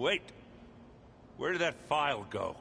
Wait. Where did that file go?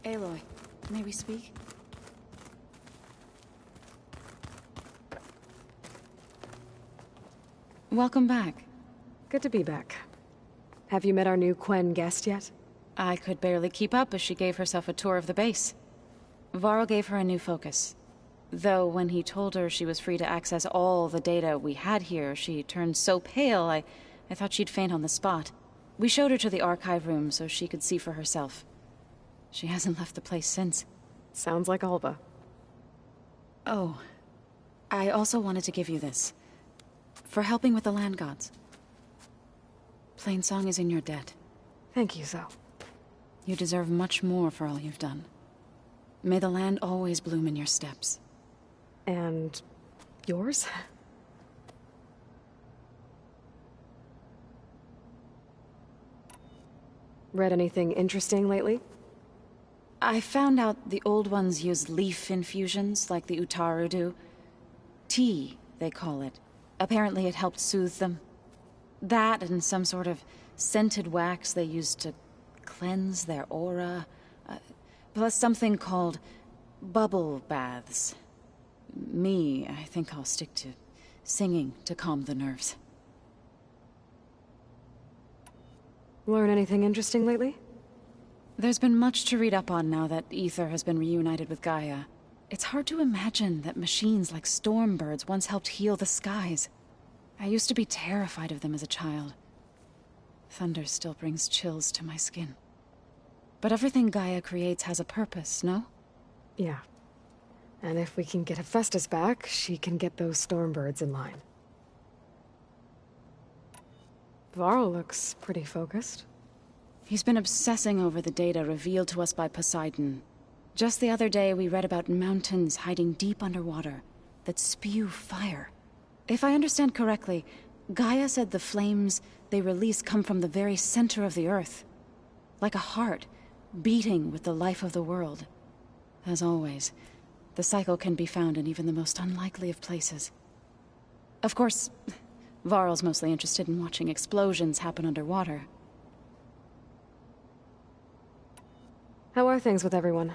Aloy, may we speak? Welcome back. Good to be back. Have you met our new Quen guest yet? I could barely keep up as she gave herself a tour of the base. Varl gave her a new focus. Though when he told her she was free to access all the data we had here, she turned so pale I thought she'd faint on the spot. We showed her to the archive room so she could see for herself. She hasn't left the place since. Sounds like Alva. Oh, I also wanted to give you this. For helping with the land gods. Plainsong is in your debt. Thank you, Zoe. You deserve much more for all you've done. May the land always bloom in your steps. And yours? Read anything interesting lately? I found out the old ones use leaf infusions like the Utaru do. Tea, they call it. Apparently it helped soothe them. That and some sort of scented wax they used to cleanse their aura. Plus something called bubble baths. I think I'll stick to singing to calm the nerves. Learn anything interesting lately? There's been much to read up on now that Aether has been reunited with Gaia. It's hard to imagine that machines like Stormbirds once helped heal the skies. I used to be terrified of them as a child. Thunder still brings chills to my skin. But everything Gaia creates has a purpose, no? Yeah. And if we can get Hephaestus back, she can get those Stormbirds in line. Varl looks pretty focused. He's been obsessing over the data revealed to us by Poseidon. Just the other day, we read about mountains hiding deep underwater that spew fire. If I understand correctly, Gaia said the flames they release come from the very center of the Earth. Like a heart, beating with the life of the world. As always, the cycle can be found in even the most unlikely of places. Of course, Varl's mostly interested in watching explosions happen underwater. How are things with everyone?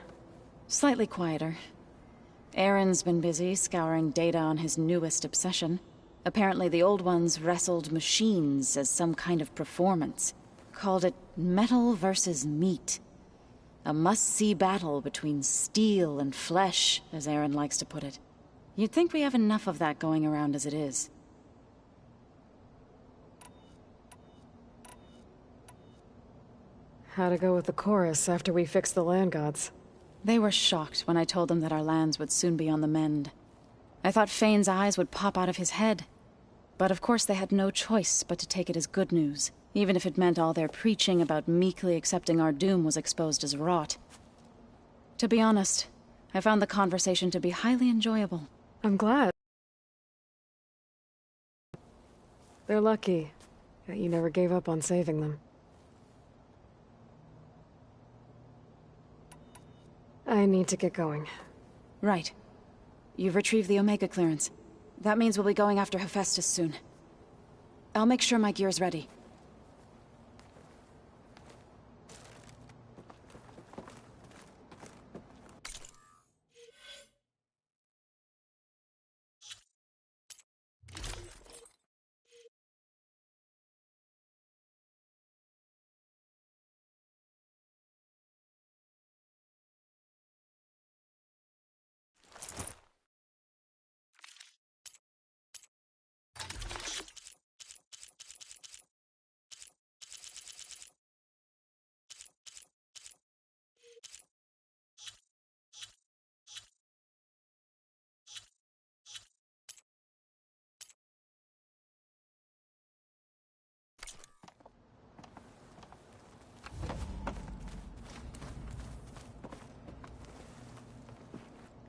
Slightly quieter. Aaron's been busy scouring data on his newest obsession. Apparently the old ones wrestled machines as some kind of performance. Called it metal versus meat. A must-see battle between steel and flesh, as Aaron likes to put it. You'd think we have enough of that going around as it is. How'd it go with the chorus after we fixed the land gods? They were shocked when I told them that our lands would soon be on the mend. I thought Fane's eyes would pop out of his head. But of course they had no choice but to take it as good news, even if it meant all their preaching about meekly accepting our doom was exposed as rot. To be honest, I found the conversation to be highly enjoyable. I'm glad. They're lucky that you never gave up on saving them. I need to get going. Right. You've retrieved the Omega clearance. That means we'll be going after Hephaestus soon. I'll make sure my gear's ready.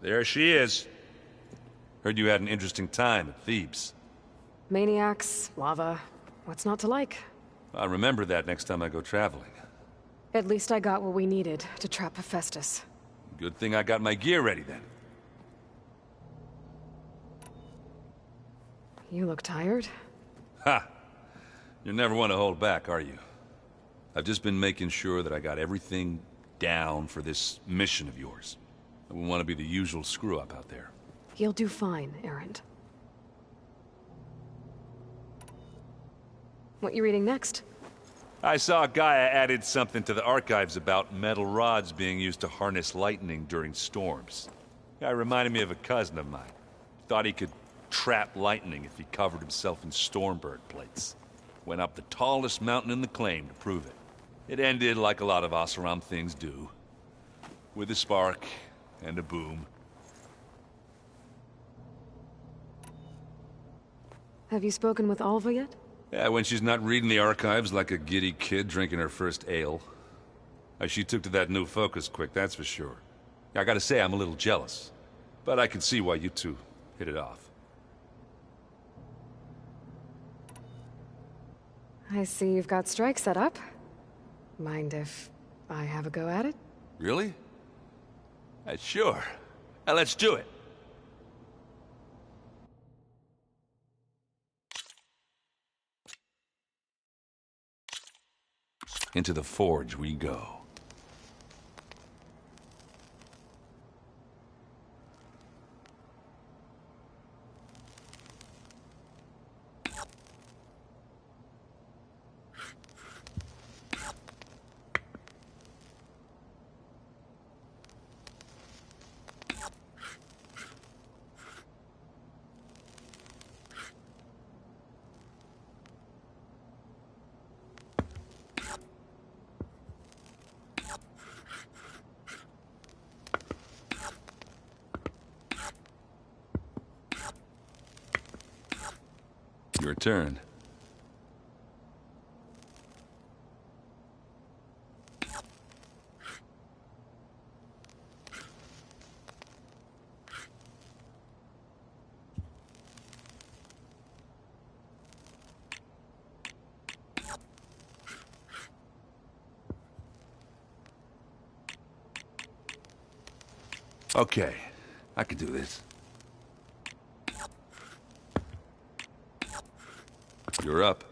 There she is. Heard you had an interesting time at Thebes. Maniacs, lava. What's not to like? I'll remember that next time I go traveling. At least I got what we needed to trap Hephaestus. Good thing I got my gear ready then. You look tired. Ha! You never want to hold back, are you? I've just been making sure that I got everything down for this mission of yours. I wouldn't want to be the usual screw-up out there. You'll do fine, Erend. What you reading next? I saw Gaia added something to the archives about metal rods being used to harness lightning during storms. Guy reminded me of a cousin of mine. Thought he could trap lightning if he covered himself in Stormbird plates. Went up the tallest mountain in the claim to prove it. It ended like a lot of Oseram things do. With a spark and a boom. Have you spoken with Alva yet? Yeah, when she's not reading the archives like a giddy kid drinking her first ale. She took to that new focus quick, that's for sure. I gotta say, I'm a little jealous. But I can see why you two hit it off. I see you've got Strike set up. Mind if I have a go at it? Really? Sure. Let's do it. Into the forge we go. Your turn. Okay, I can do this. You're up.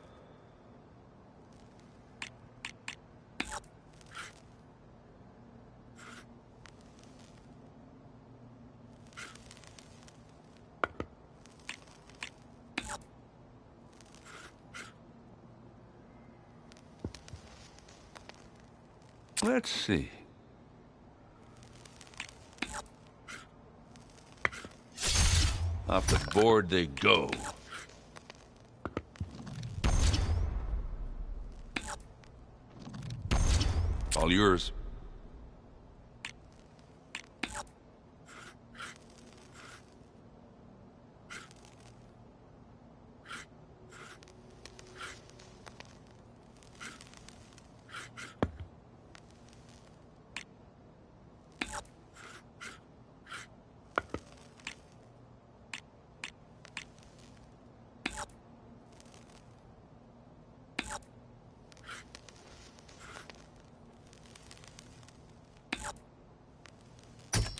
Let's see. Off the board they go. All yours.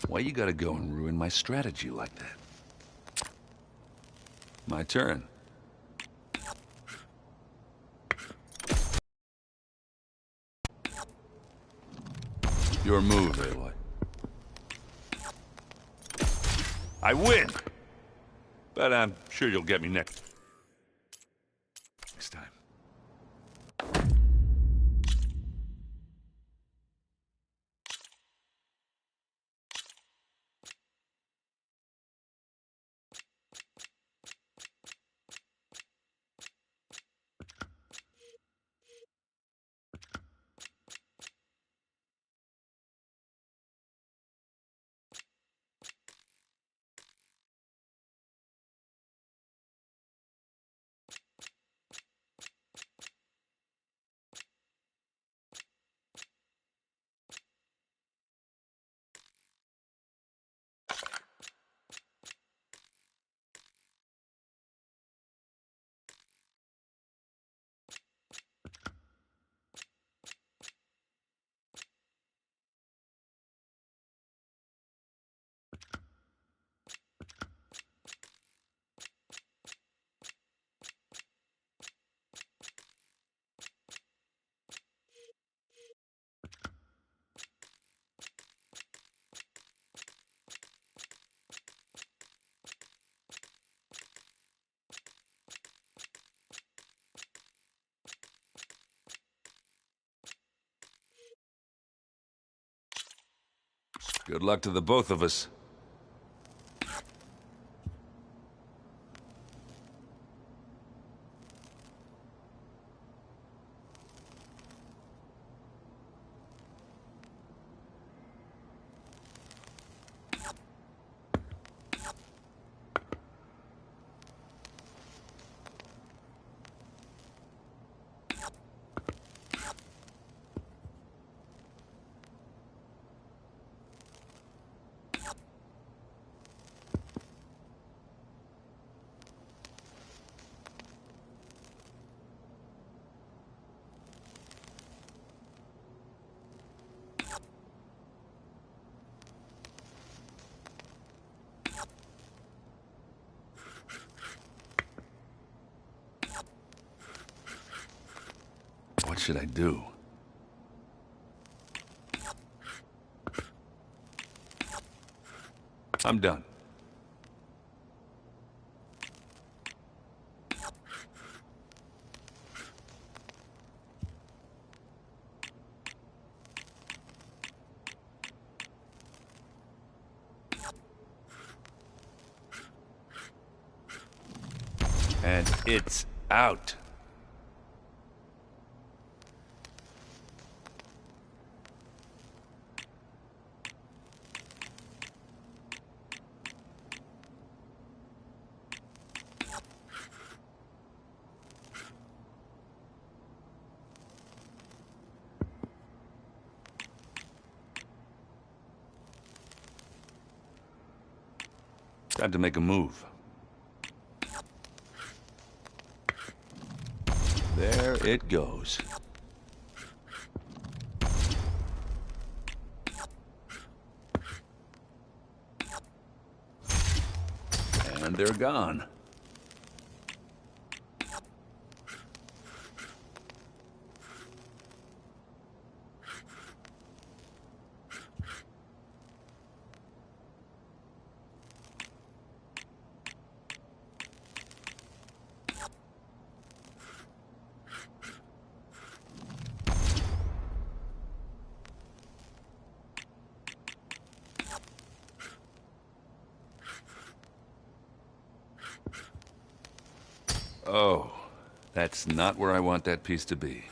Why you gotta go and ruin my strategy like that? My turn. Your move, Aloy. I win! But I'm sure you'll get me next time. Good luck to the both of us. What should I do? I'm done. And it's out. Time to make a move. There it goes. And they're gone. Oh, that's not where I want that piece to be.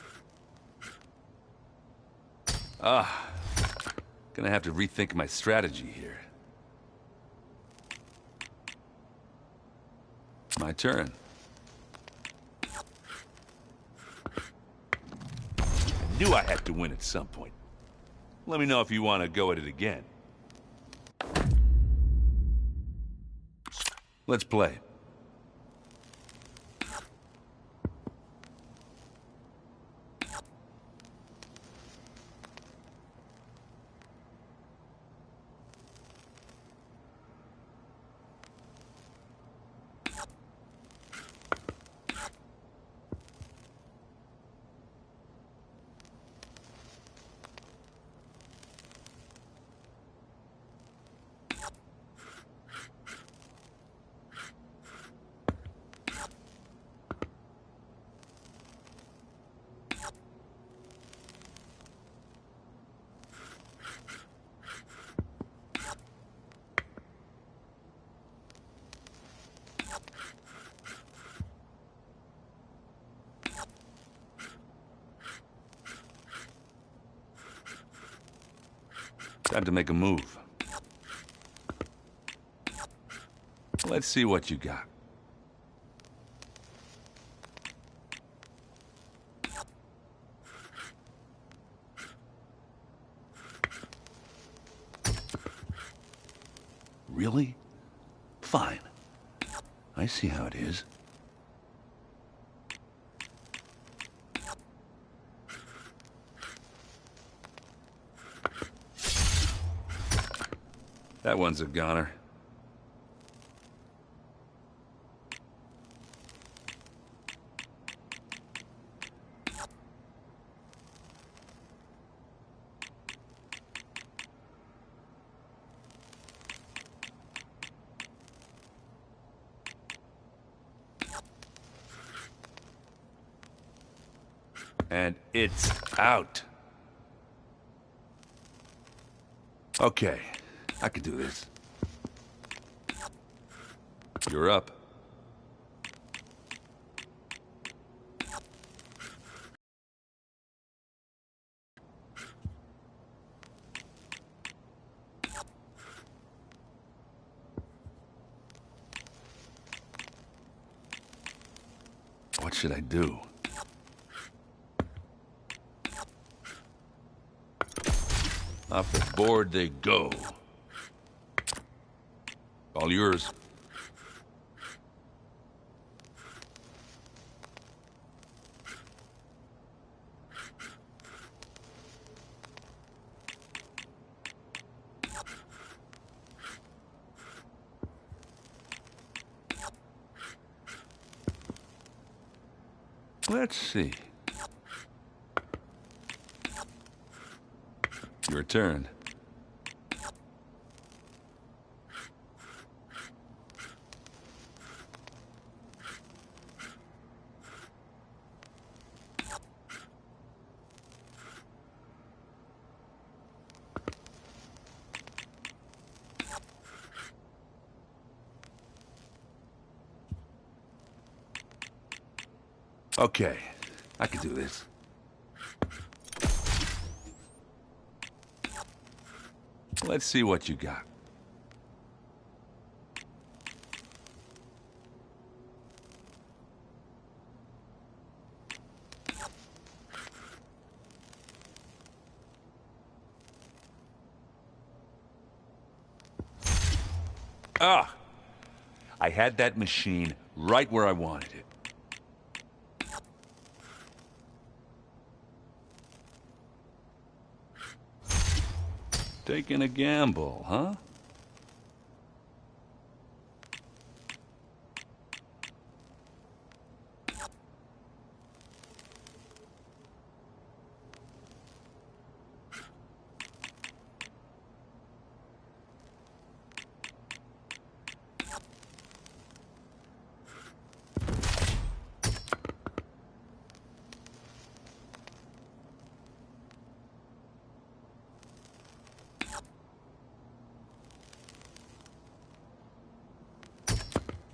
Gonna have to rethink my strategy here. My turn. I knew I had to win at some point. Let me know if you want to go at it again. Let's play. Time to make a move. Let's see what you got. Really? Fine. I see how it is. That one's a goner. And it's out. Okay, I could do this. You're up. What should I do? Off the board they go. All yours. Let's see. Your turn. Okay, I can do this. Let's see what you got. Ah! I had that machine right where I wanted it. Taking a gamble, huh?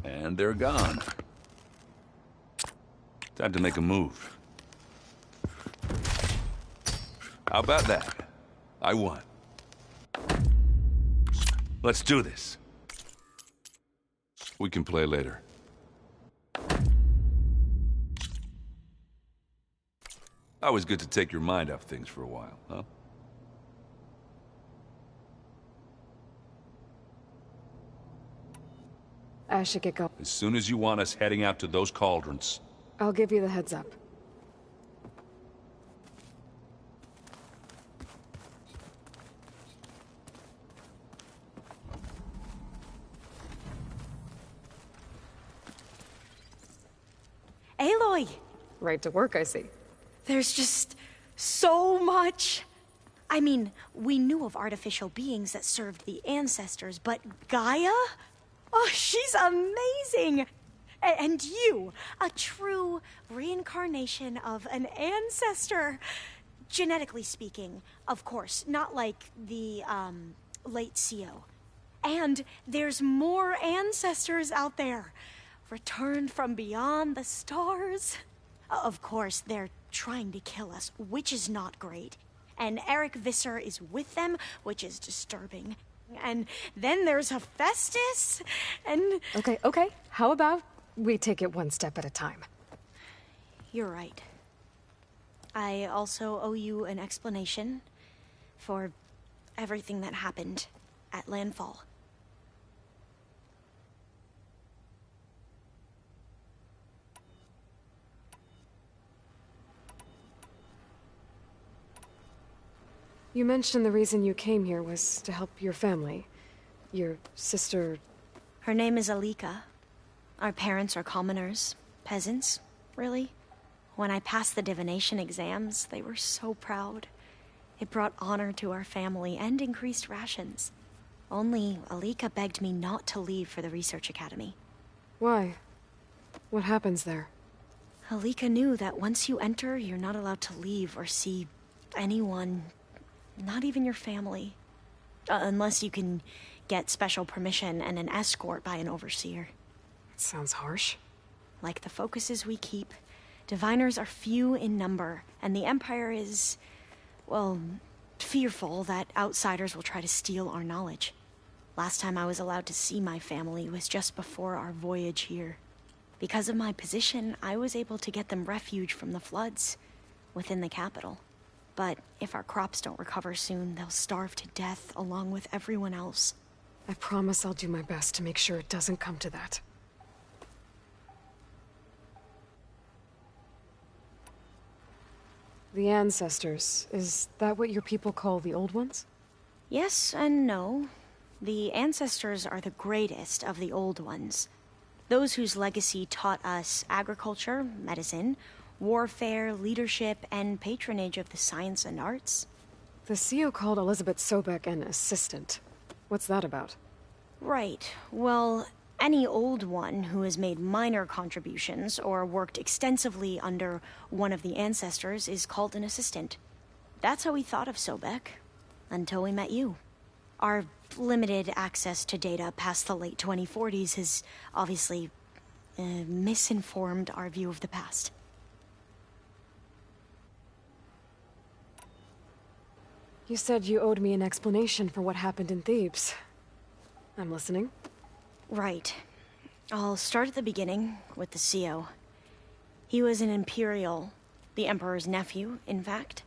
And they're gone. Time to make a move. How about that? I won. Let's do this. We can play later. Always good to take your mind off things for a while, huh? I should get going. As soon as you want us heading out to those cauldrons. I'll give you the heads up. Aloy! Right to work, I see. There's just so much. I mean, we knew of artificial beings that served the ancestors, but Gaia? Oh, she's amazing! And you, a true reincarnation of an ancestor. Genetically speaking, of course, not like the, late CO. And there's more ancestors out there, returned from beyond the stars. Of course, they're trying to kill us, which is not great. And Eric Visser is with them, which is disturbing. And then there's Hephaestus, and... Okay. How about we take it one step at a time? You're right. I also owe you an explanation for everything that happened at Landfall. You mentioned the reason you came here was to help your family. Your sister... Her name is Alika. Our parents are commoners. Peasants, really. When I passed the divination exams, they were so proud. It brought honor to our family and increased rations. Only Alika begged me not to leave for the research academy. Why? What happens there? Alika knew that once you enter, you're not allowed to leave or see anyone, not even your family. Unless you can get special permission and an escort by an overseer. That sounds harsh. Like the focuses we keep, diviners are few in number, and the Empire is, well, fearful that outsiders will try to steal our knowledge. Last time I was allowed to see my family was just before our voyage here. Because of my position, I was able to get them refuge from the floods within the capital. But if our crops don't recover soon, they'll starve to death along with everyone else. I promise I'll do my best to make sure it doesn't come to that. The Ancestors, is that what your people call the Old Ones? Yes and no. The Ancestors are the greatest of the Old Ones. Those whose legacy taught us agriculture, medicine, warfare, leadership, and patronage of the science and arts. The CEO called Elizabeth Sobek an assistant. What's that about? Right. Well, any Old One who has made minor contributions or worked extensively under one of the Ancestors is called an assistant. That's how we thought of Sobek, until we met you. Our limited access to data past the late 2040s has obviously misinformed our view of the past. You said you owed me an explanation for what happened in Thebes. I'm listening. Right. I'll start at the beginning with the CEO. He was an Imperial, the Emperor's nephew, in fact.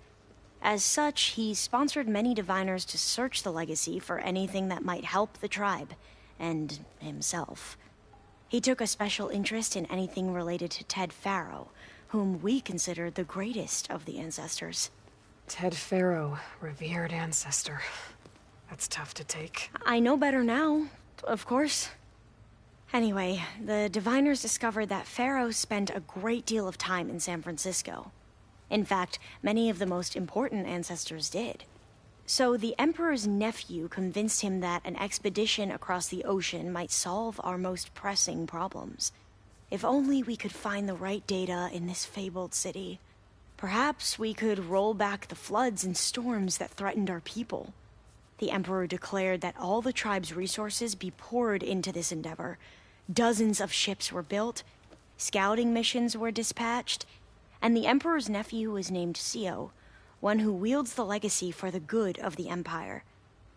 As such, he sponsored many diviners to search the legacy for anything that might help the tribe, and himself. He took a special interest in anything related to Ted Faro, whom we considered the greatest of the Ancestors. Ted Faro, revered ancestor. That's tough to take. I know better now, of course. Anyway, the diviners discovered that Faro spent a great deal of time in San Francisco. In fact, many of the most important ancestors did. So the Emperor's nephew convinced him that an expedition across the ocean might solve our most pressing problems. If only we could find the right data in this fabled city. Perhaps we could roll back the floods and storms that threatened our people. The Emperor declared that all the tribe's resources be poured into this endeavor. Dozens of ships were built, scouting missions were dispatched, and the Emperor's nephew was named CEO, one who wields the legacy for the good of the Empire.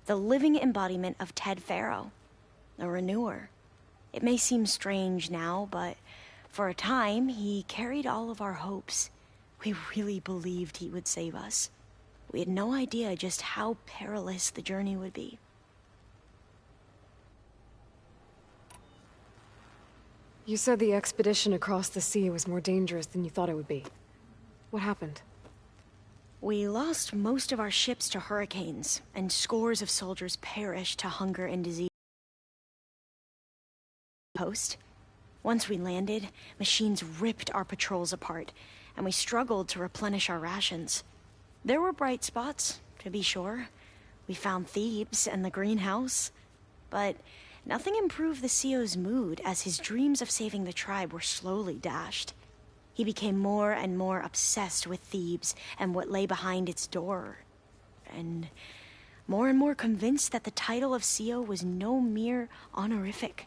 The living embodiment of Ted Faro, a renewer. It may seem strange now, but for a time, he carried all of our hopes. We really believed he would save us. We had no idea just how perilous the journey would be. You said the expedition across the sea was more dangerous than you thought it would be. What happened? We lost most of our ships to hurricanes, and scores of soldiers perished to hunger and disease. Post. Once we landed, machines ripped our patrols apart, and we struggled to replenish our rations. There were bright spots, to be sure. We found Thebes and the greenhouse, but nothing improved the CEO's mood as his dreams of saving the tribe were slowly dashed. He became more and more obsessed with Thebes and what lay behind its door, and more convinced that the title of CEO was no mere honorific.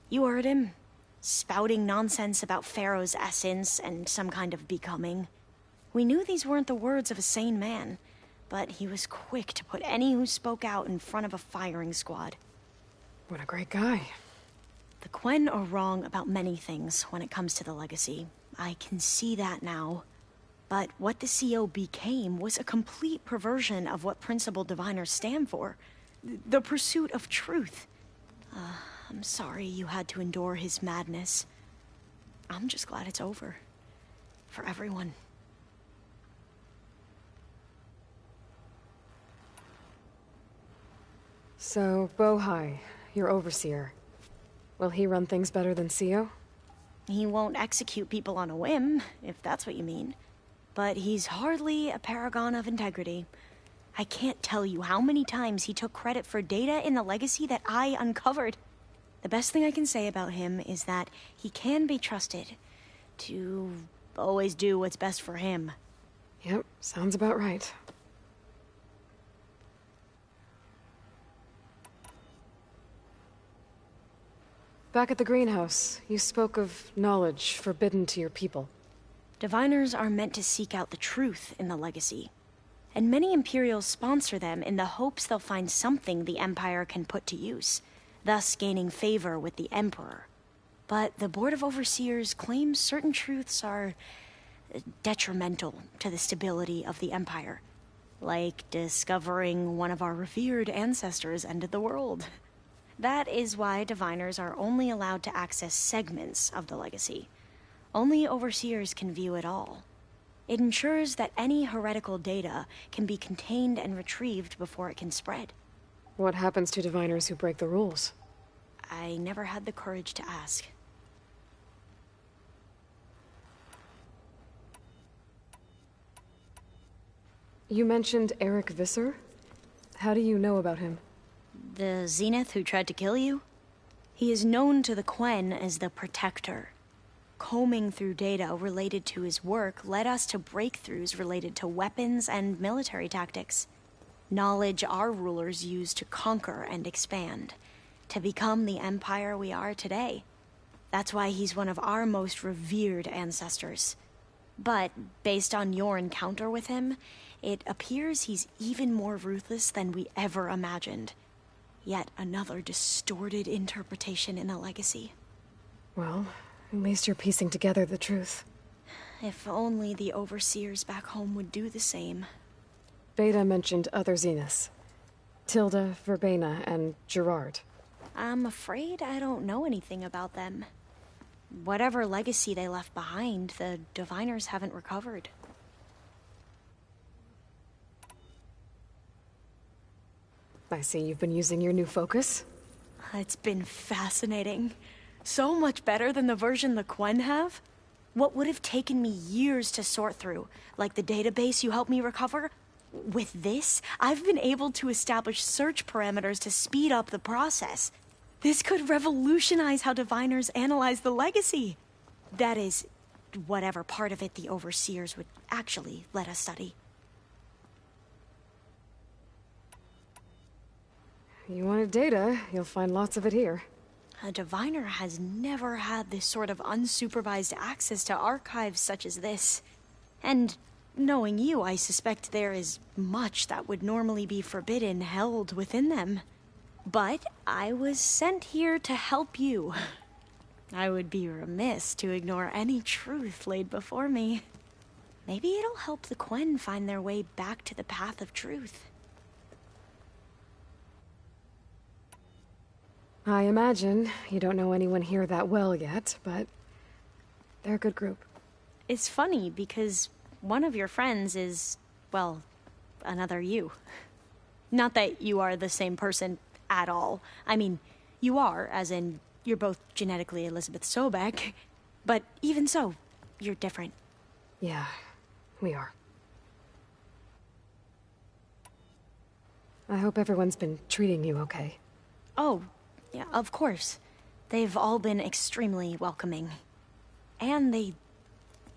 You heard him, spouting nonsense about Pharaoh's essence and some kind of becoming. We knew these weren't the words of a sane man, but he was quick to put any who spoke out in front of a firing squad. What a great guy. The Quen are wrong about many things when it comes to the legacy. I can see that now. But what the CEO became was a complete perversion of what principled diviners stand for. The pursuit of truth. I'm sorry you had to endure his madness. I'm just glad it's over. For everyone. So, Bohai, your overseer. Will he run things better than CEO? He won't execute people on a whim, if that's what you mean. But he's hardly a paragon of integrity. I can't tell you how many times he took credit for data in the legacy that I uncovered. The best thing I can say about him is that he can be trusted to always do what's best for him. Yep, sounds about right. Back at the greenhouse, you spoke of knowledge forbidden to your people. Diviners are meant to seek out the truth in the Legacy, and many Imperials sponsor them in the hopes they'll find something the Empire can put to use, thus gaining favor with the Emperor. But the Board of Overseers claims certain truths are detrimental to the stability of the Empire, like discovering one of our revered ancestors ended the world. That is why Diviners are only allowed to access segments of the Legacy. Only Overseers can view it all. It ensures that any heretical data can be contained and retrieved before it can spread. What happens to Diviners who break the rules? I never had the courage to ask. You mentioned Eric Visser? How do you know about him? The Zenith who tried to kill you? He is known to the Quen as the Protector. Combing through data related to his work led us to breakthroughs related to weapons and military tactics. Knowledge our rulers used to conquer and expand, to become the empire we are today. That's why he's one of our most revered ancestors. But based on your encounter with him, it appears he's even more ruthless than we ever imagined. Yet another distorted interpretation in the Legacy. Well, at least you're piecing together the truth. If only the Overseers back home would do the same. Beta mentioned other Zeniths. Tilda, Verbena, and Gerard. I'm afraid I don't know anything about them. Whatever legacy they left behind, the Diviners haven't recovered. I see you've been using your new focus. It's been fascinating. So much better than the version the Quen have. What would have taken me years to sort through, like the database you helped me recover, with this, I've been able to establish search parameters to speed up the process. This could revolutionize how Diviners analyze the Legacy. That is, whatever part of it the Overseers would actually let us study. You wanted data, you'll find lots of it here. A Diviner has never had this sort of unsupervised access to archives such as this. And knowing you, I suspect there is much that would normally be forbidden held within them. But I was sent here to help you. I would be remiss to ignore any truth laid before me. Maybe it'll help the Quen find their way back to the path of truth. I imagine you don't know anyone here that well yet, but they're a good group. It's funny because one of your friends is, well, another you. Not that you are the same person at all. I mean, you are, as in, you're both genetically Elizabeth Sobek, but even so, you're different. Yeah, we are. I hope everyone's been treating you okay. Oh, yeah, of course. They've all been extremely welcoming. And they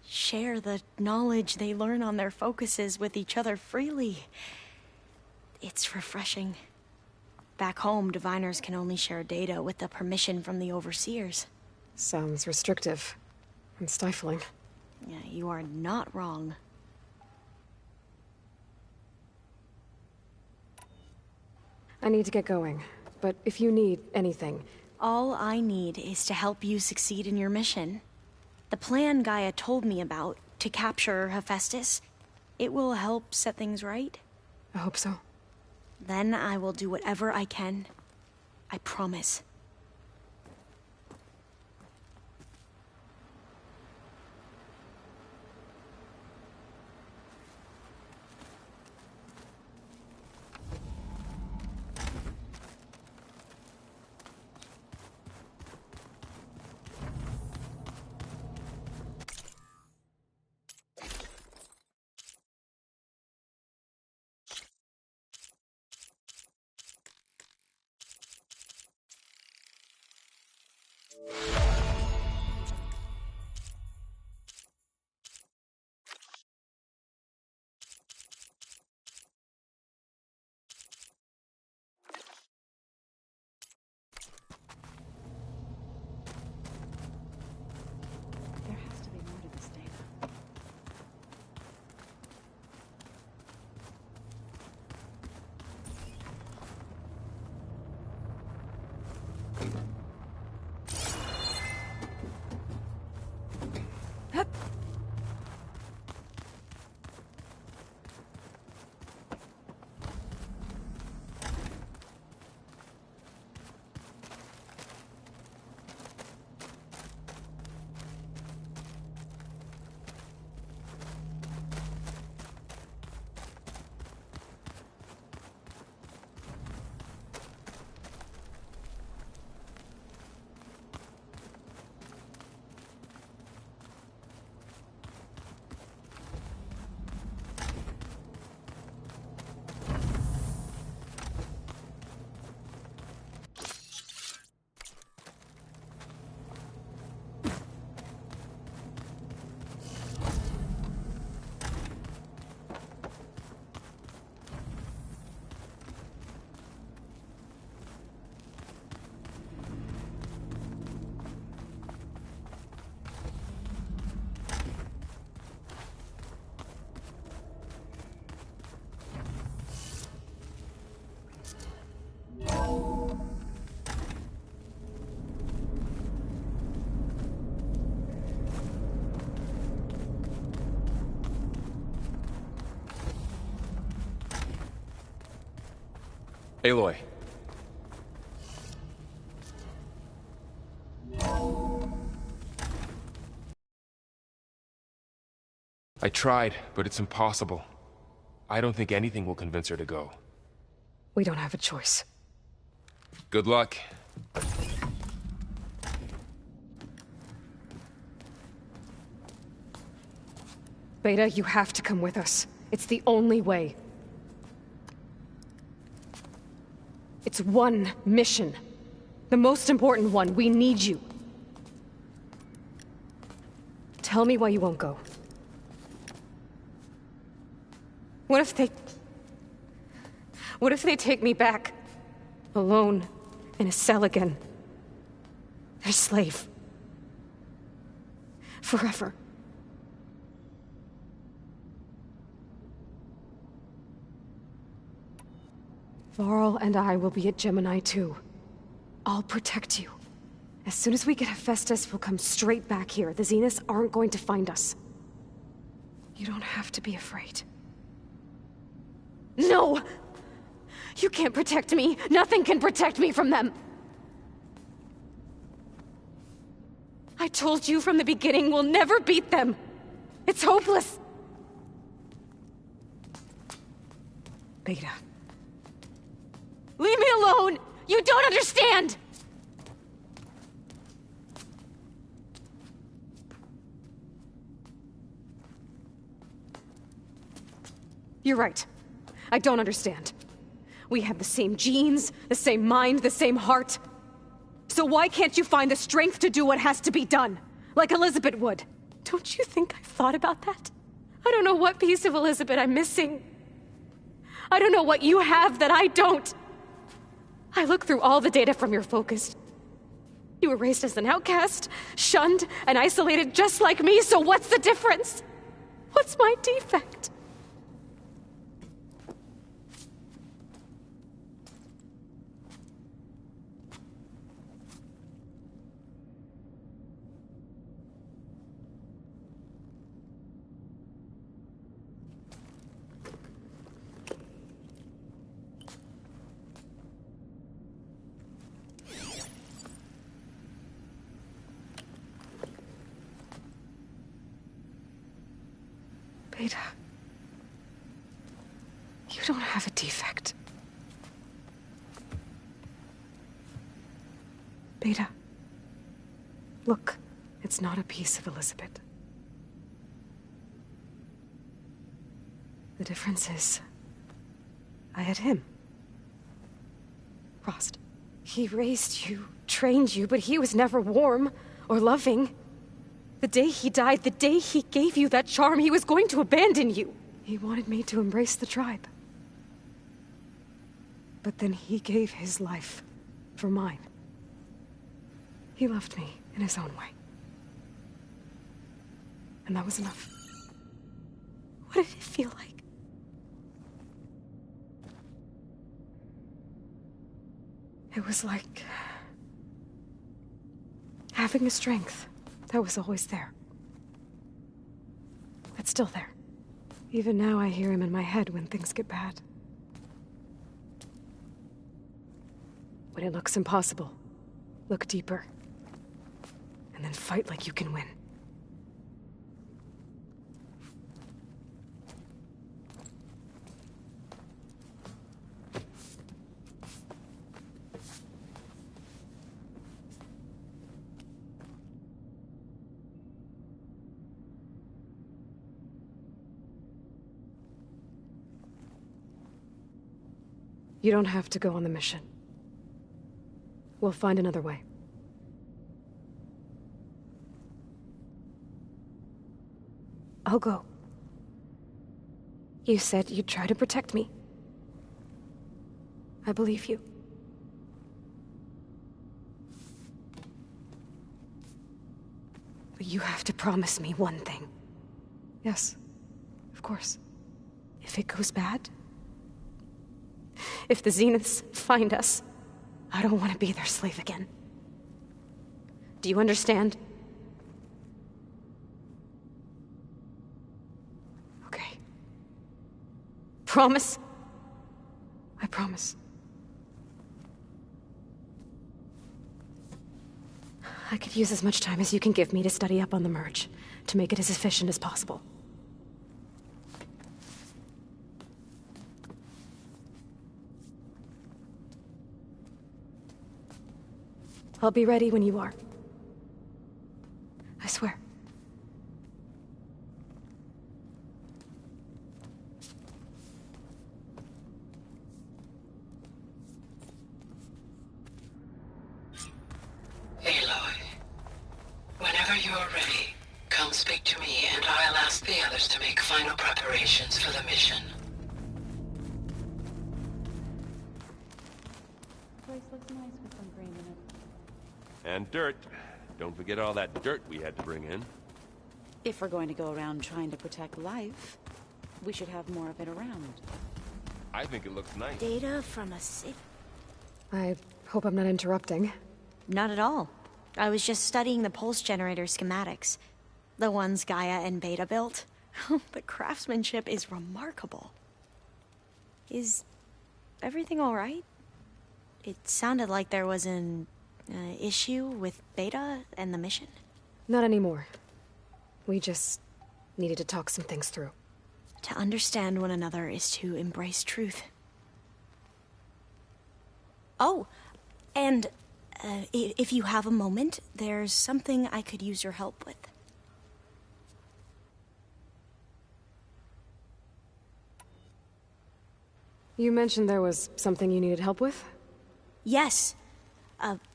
share the knowledge they learn on their focuses with each other freely. It's refreshing. Back home, Diviners can only share data with the permission from the Overseers. Sounds restrictive and stifling. Yeah, you are not wrong. I need to get going, but if you need anything... All I need is to help you succeed in your mission. The plan Gaia told me about, to capture Hephaestus, it will help set things right. I hope so. Then I will do whatever I can. I promise. Aloy. I tried, but it's impossible. I don't think anything will convince her to go. We don't have a choice. Good luck. Beta, you have to come with us. It's the only way. It's one mission. The most important one. We need you. Tell me why you won't go. What if they take me back? Alone, in a cell again. Their slave. Forever. Varl and I will be at Gemini too. I'll protect you. As soon as we get Hephaestus, we'll come straight back here. The Zeniths aren't going to find us. You don't have to be afraid. No! You can't protect me. Nothing can protect me from them. I told you from the beginning, we'll never beat them. It's hopeless. Beta. Leave me alone! You don't understand! You're right. I don't understand. We have the same genes, the same mind, the same heart. So why can't you find the strength to do what has to be done? Like Elizabeth would. Don't you think I've thought about that? I don't know what piece of Elizabeth I'm missing. I don't know what you have that I don't. I look through all the data from your focus. You were raised as an outcast, shunned, and isolated just like me, so what's the difference? What's my defect? Beta, you don't have a defect. Beta, look, it's not a piece of Elizabeth. The difference is, I had him. Rost. He raised you, trained you, but he was never warm or loving. The day he died, the day he gave you that charm, he was going to abandon you. He wanted me to embrace the tribe. But then he gave his life for mine. He loved me in his own way. And that was enough. What did it feel like? It was like having a strength that was always there. It's still there. Even now I hear him in my head when things get bad. When it looks impossible, look deeper. And then fight like you can win. You don't have to go on the mission. We'll find another way. I'll go. You said you'd try to protect me. I believe you. But you have to promise me one thing. Yes, of course. If it goes bad, if the Zeniths find us, I don't want to be their slave again. Do you understand? Okay. Promise? I promise. I could use as much time as you can give me to study up on the merge, to make it as efficient as possible. I'll be ready when you are. I swear. Aloy, whenever you're ready, come speak to me and I'll ask the others to make final preparations for the mission. Place looks nice with some green in it. And dirt. Don't forget all that dirt we had to bring in. If we're going to go around trying to protect life, we should have more of it around. I think it looks nice. Data from a city? I hope I'm not interrupting. Not at all. I was just studying the pulse generator schematics. The ones Gaia and Beta built. The craftsmanship is remarkable. Is everything all right? It sounded like there was an issue with Beta and the mission. Not anymore. We just needed to talk some things through. To understand one another is to embrace truth. Oh, and if you have a moment, there's something I could use your help with. You mentioned there was something you needed help with? Yes.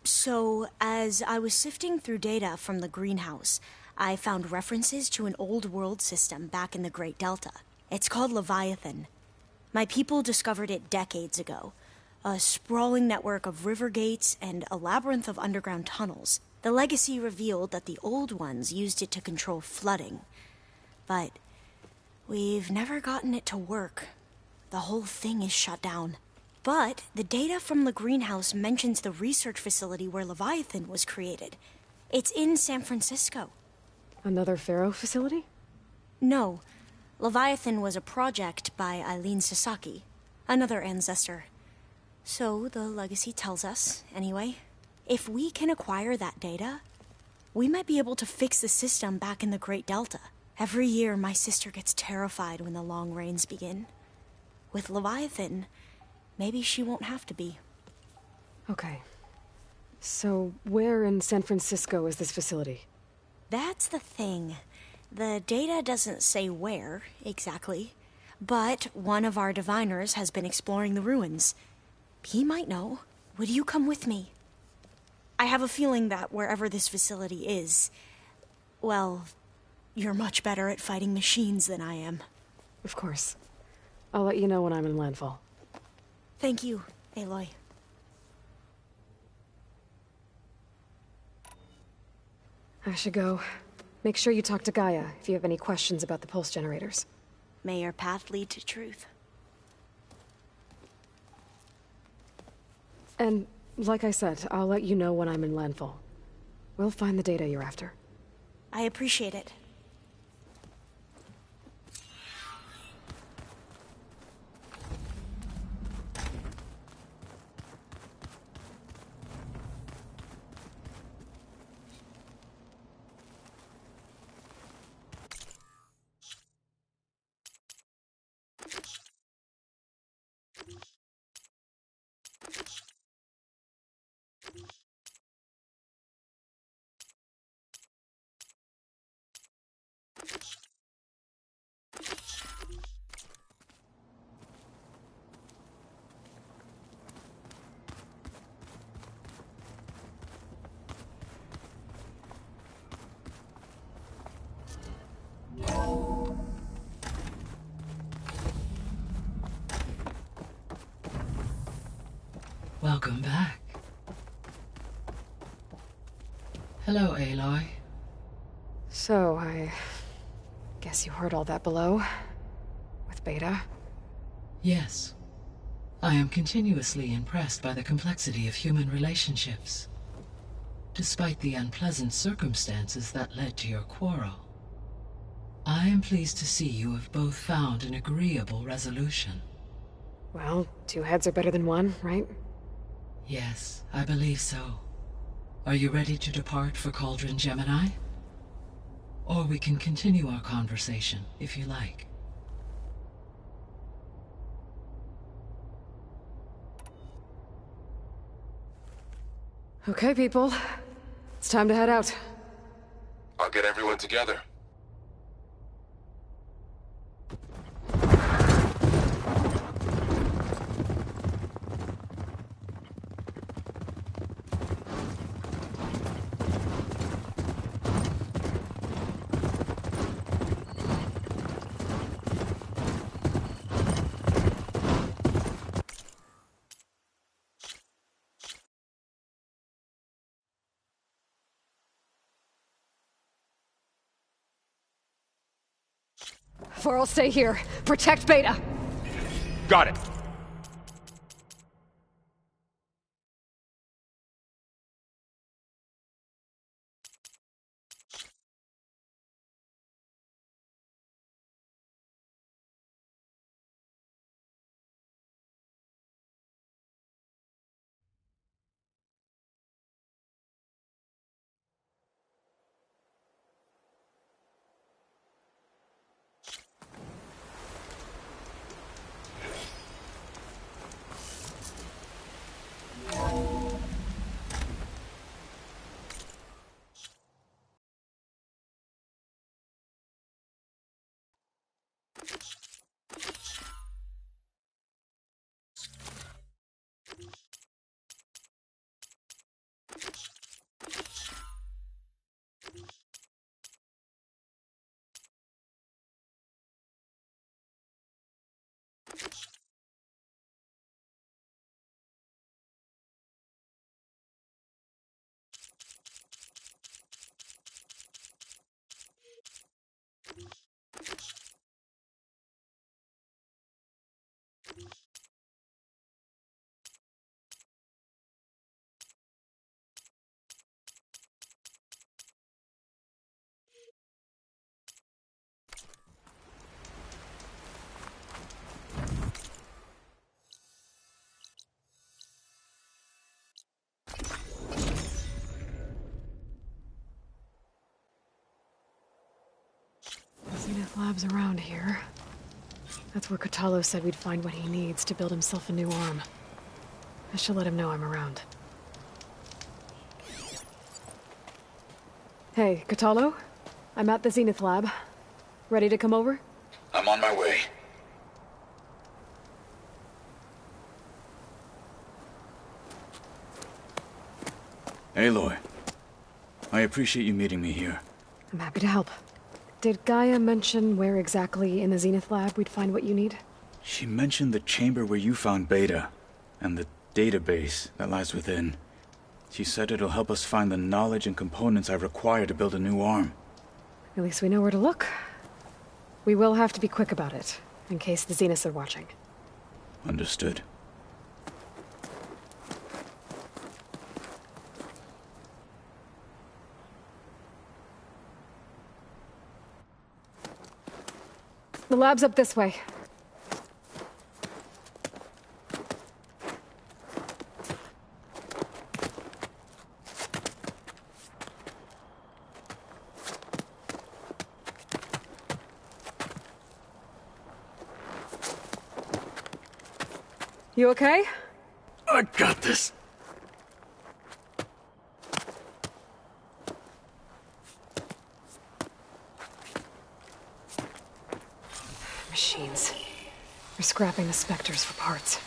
So, as I was sifting through data from the greenhouse, I found references to an old world system back in the Great Delta. It's called Leviathan. My people discovered it decades ago. A sprawling network of river gates and a labyrinth of underground tunnels. The legacy revealed that the old ones used it to control flooding. But we've never gotten it to work. The whole thing is shut down. But the data from the greenhouse mentions the research facility where Leviathan was created. It's in San Francisco. Another Pharaoh facility? No. Leviathan was a project by Eileen Sasaki, another ancestor. So the legacy tells us, anyway. If we can acquire that data, we might be able to fix the system back in the Great Delta. Every year, my sister gets terrified when the long rains begin. With Leviathan, maybe she won't have to be. Okay. So, where in San Francisco is this facility? That's the thing. The data doesn't say where, exactly. But one of our diviners has been exploring the ruins. He might know. Would you come with me? I have a feeling that wherever this facility is, well, you're much better at fighting machines than I am. Of course. I'll let you know when I'm in landfall. Thank you, Aloy. I should go. Make sure you talk to Gaia if you have any questions about the pulse generators. May your path lead to truth. And, like I said, I'll let you know when I'm in landfall. We'll find the data you're after. I appreciate it. Welcome back. Hello, Aloy. So, I guess you heard all that below? With Beta? Yes. I am continuously impressed by the complexity of human relationships. Despite the unpleasant circumstances that led to your quarrel, I am pleased to see you have both found an agreeable resolution. Well, two heads are better than one, right? Yes, I believe so. Are you ready to depart for Cauldron Gemini? Or we can continue our conversation, if you like. Okay, people. It's time to head out. I'll get everyone together. Varl, stay here. Protect Beta. Got it. Zenith Lab's around here. That's where Kotallo said we'd find what he needs to build himself a new arm. I should let him know I'm around. Hey, Kotallo? I'm at the Zenith Lab. Ready to come over? I'm on my way. Aloy, I appreciate you meeting me here. I'm happy to help. Did Gaia mention where exactly in the Zenith Lab we'd find what you need? She mentioned the chamber where you found Beta, and the database that lies within. She said it'll help us find the knowledge and components I require to build a new arm. At least we know where to look. We will have to be quick about it, in case the Zeniths are watching. Understood. The lab's up this way. You okay? I got this. Machines. We're scrapping the Spectres for parts.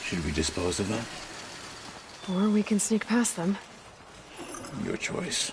Should we dispose of them? Or we can sneak past them. Your choice.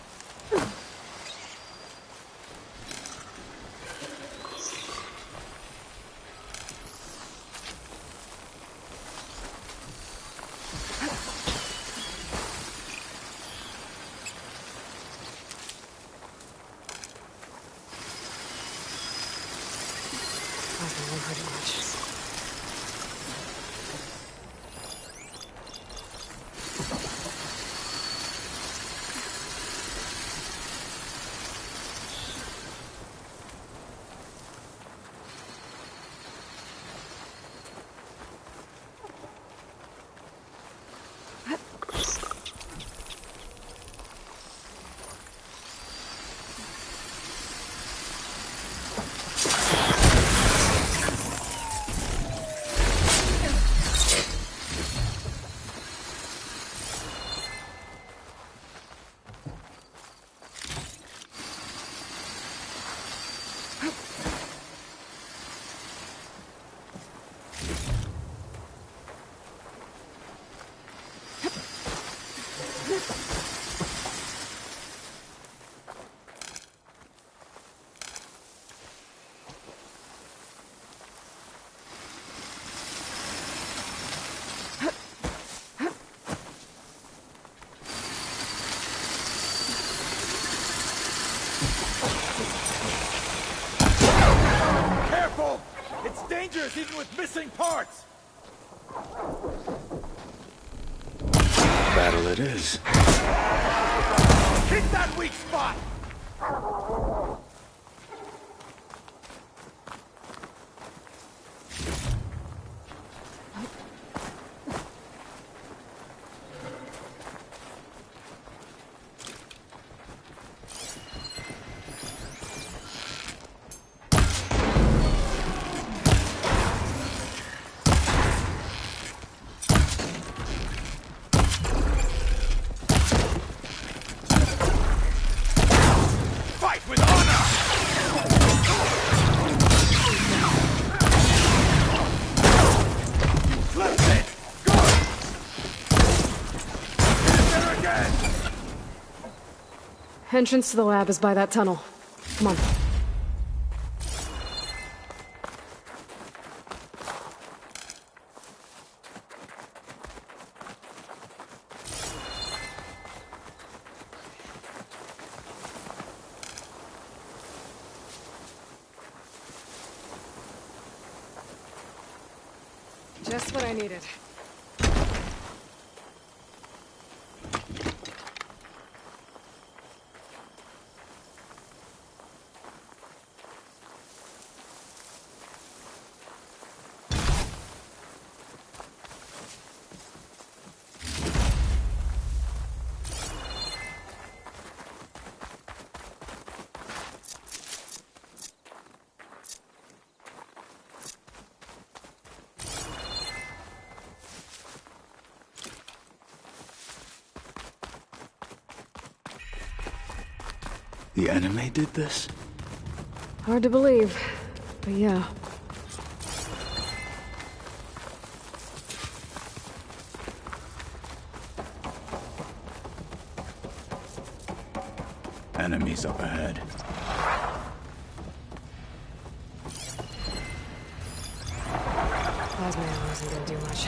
dangerous even with missing parts! Battle it is. Hit that weak spot! Entrance to the lab is by that tunnel. Come on. Just what I needed. The enemy did this? Hard to believe, but yeah. Enemies up ahead. Plasma ammo isn't gonna do much.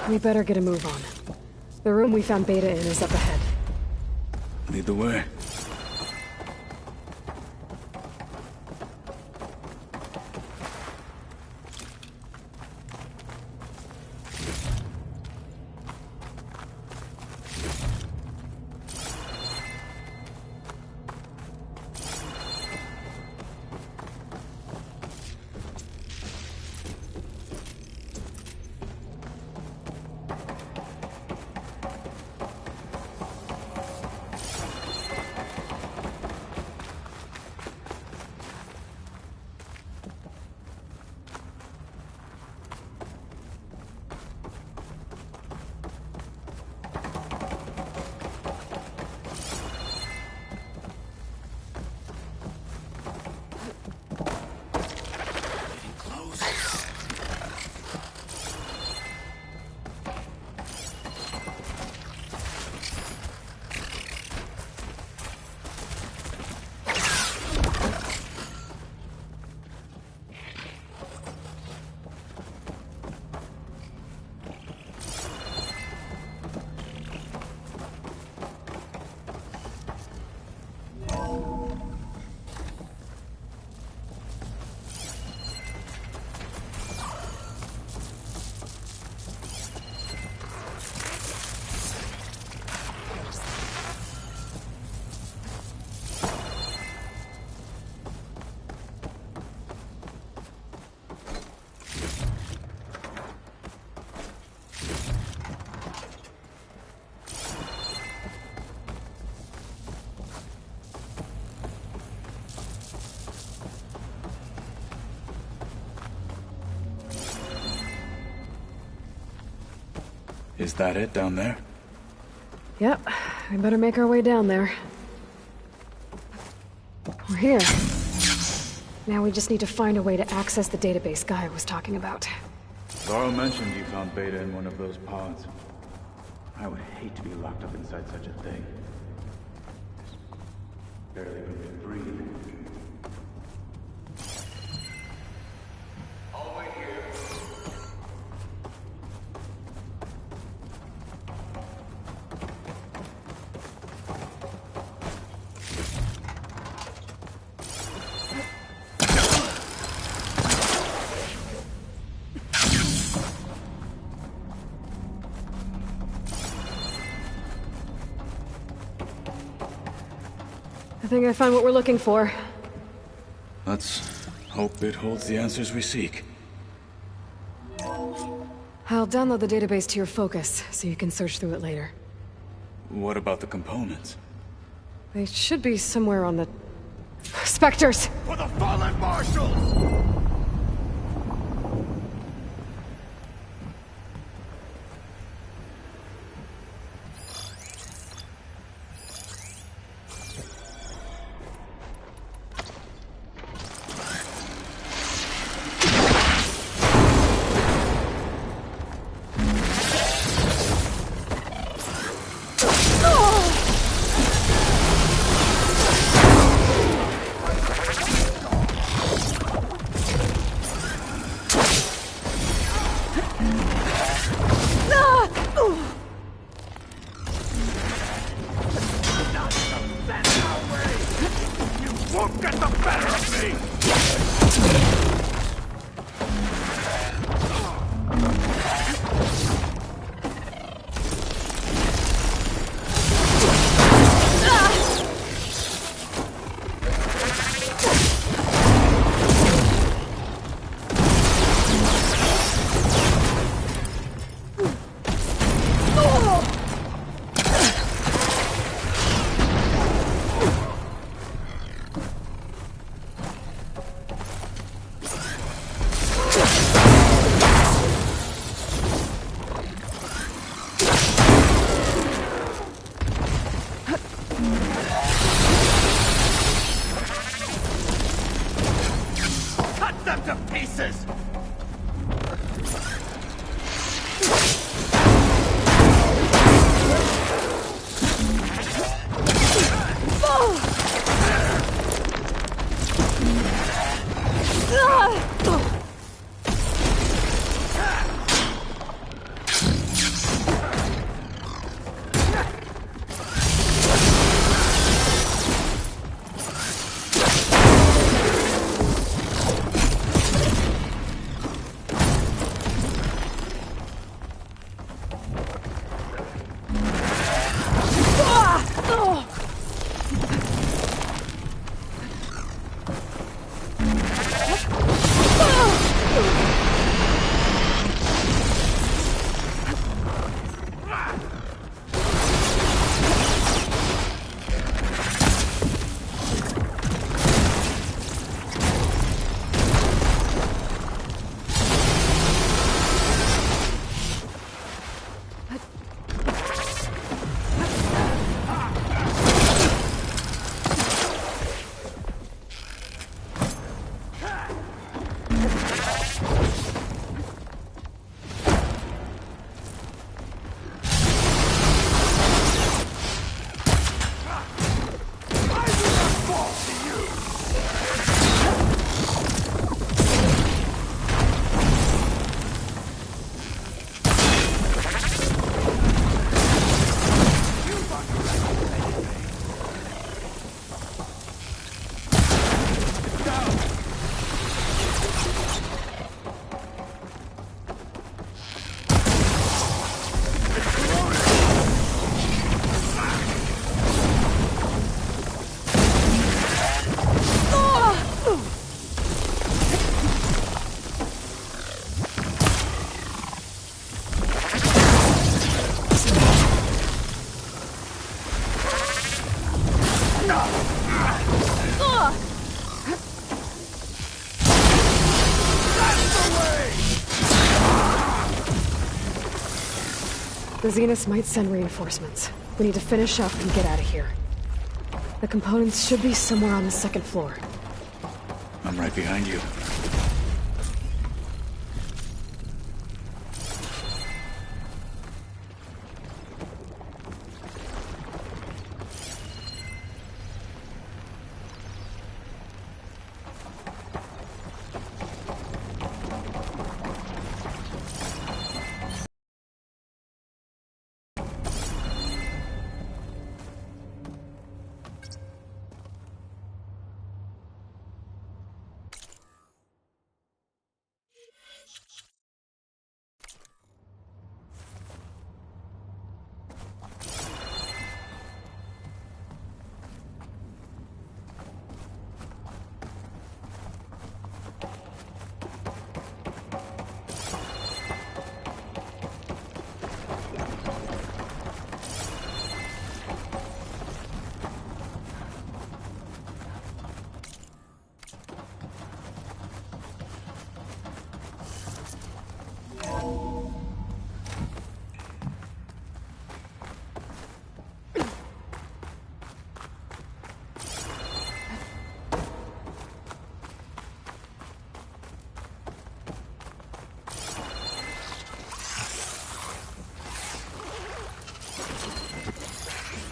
We better get a move on. The room we found Beta in is up ahead. Lead the way. Is that it down there? Yep, we better make our way down there. We're here. Now we just need to find a way to access the database Gaia was talking about. Varl mentioned you found Beta in one of those pods. I would hate to be locked up inside such a thing. Barely even breathe. I'll wait here. I think I found what we're looking for. Let's hope it holds the answers we seek. I'll download the database to your Focus, so you can search through it later. What about the components? They should be somewhere on the... Spectres! For the fallen marshals! Won't get the better of me! Cut them to pieces! The Zeniths might send reinforcements. We need to finish up and get out of here. The components should be somewhere on the second floor. I'm right behind you.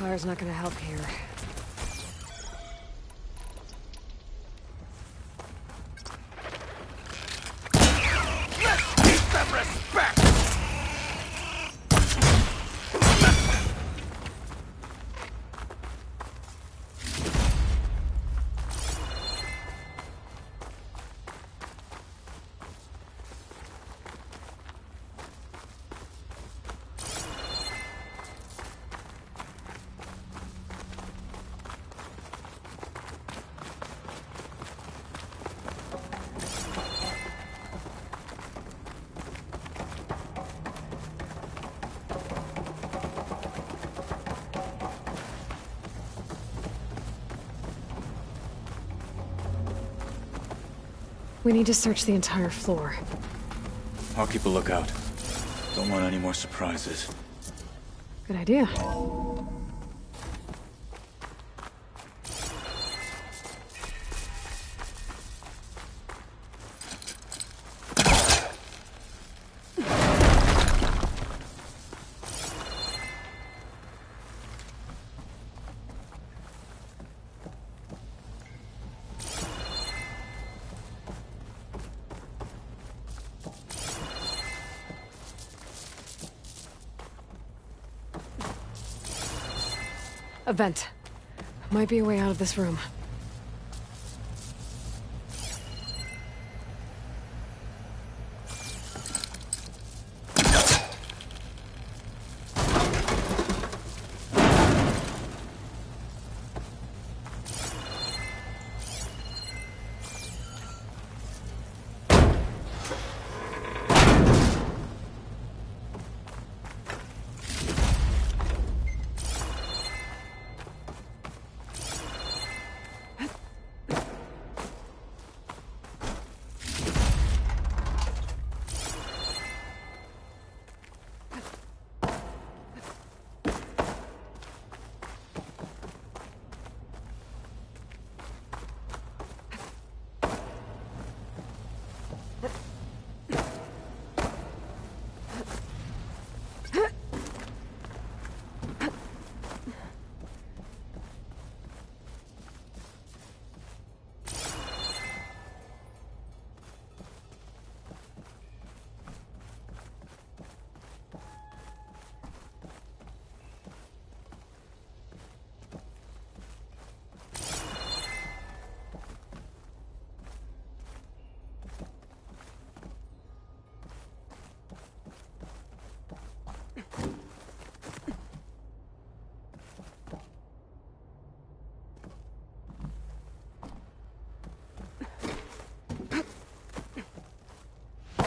Fire's not gonna help here. Let's teach them respect! We need to search the entire floor. I'll keep a lookout. Don't want any more surprises. Good idea. A vent. Might be a way out of this room.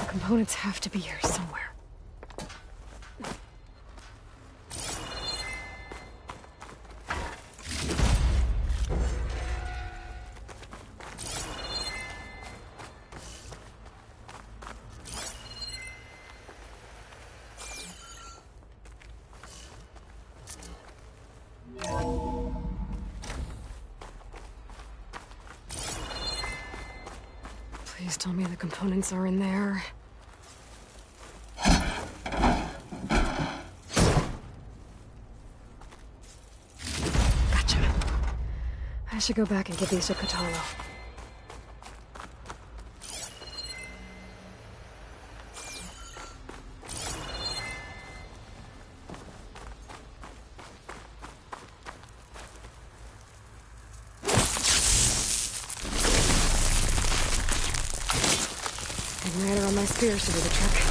Components have to be here somewhere. Please tell me the components are in there. Gotcha. I should go back and give these to Kotallo. Igniter on my spear should do the trick.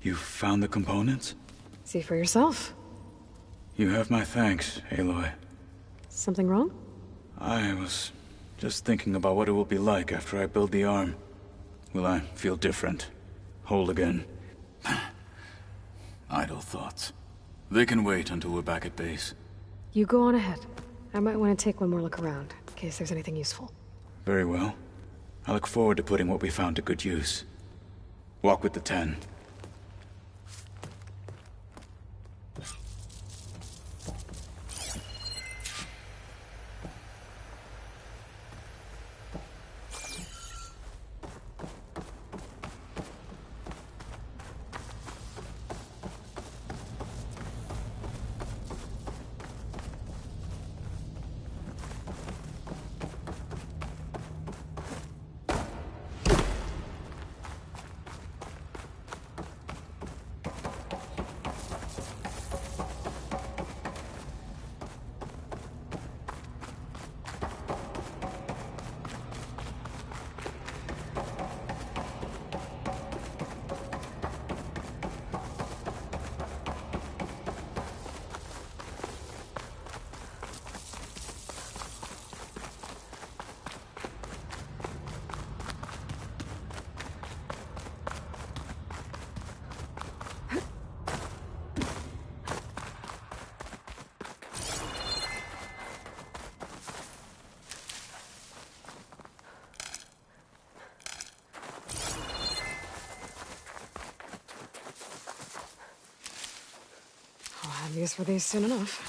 You found the components? See for yourself. You have my thanks, Aloy. Something wrong? I was just thinking about what it will be like after I build the arm. Will I feel different? Whole again? Idle thoughts. They can wait until we're back at base. You go on ahead. I might want to take one more look around, in case there's anything useful. Very well. I look forward to putting what we found to good use. Walk with the 10. I'll have use for these soon enough.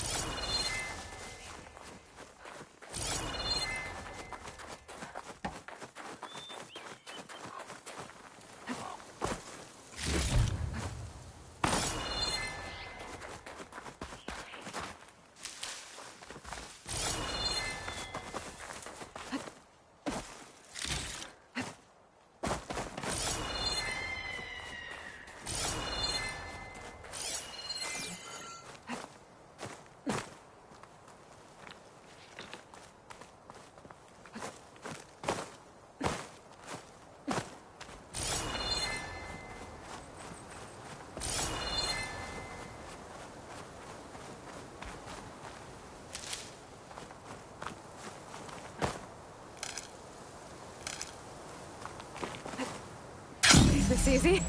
This easy?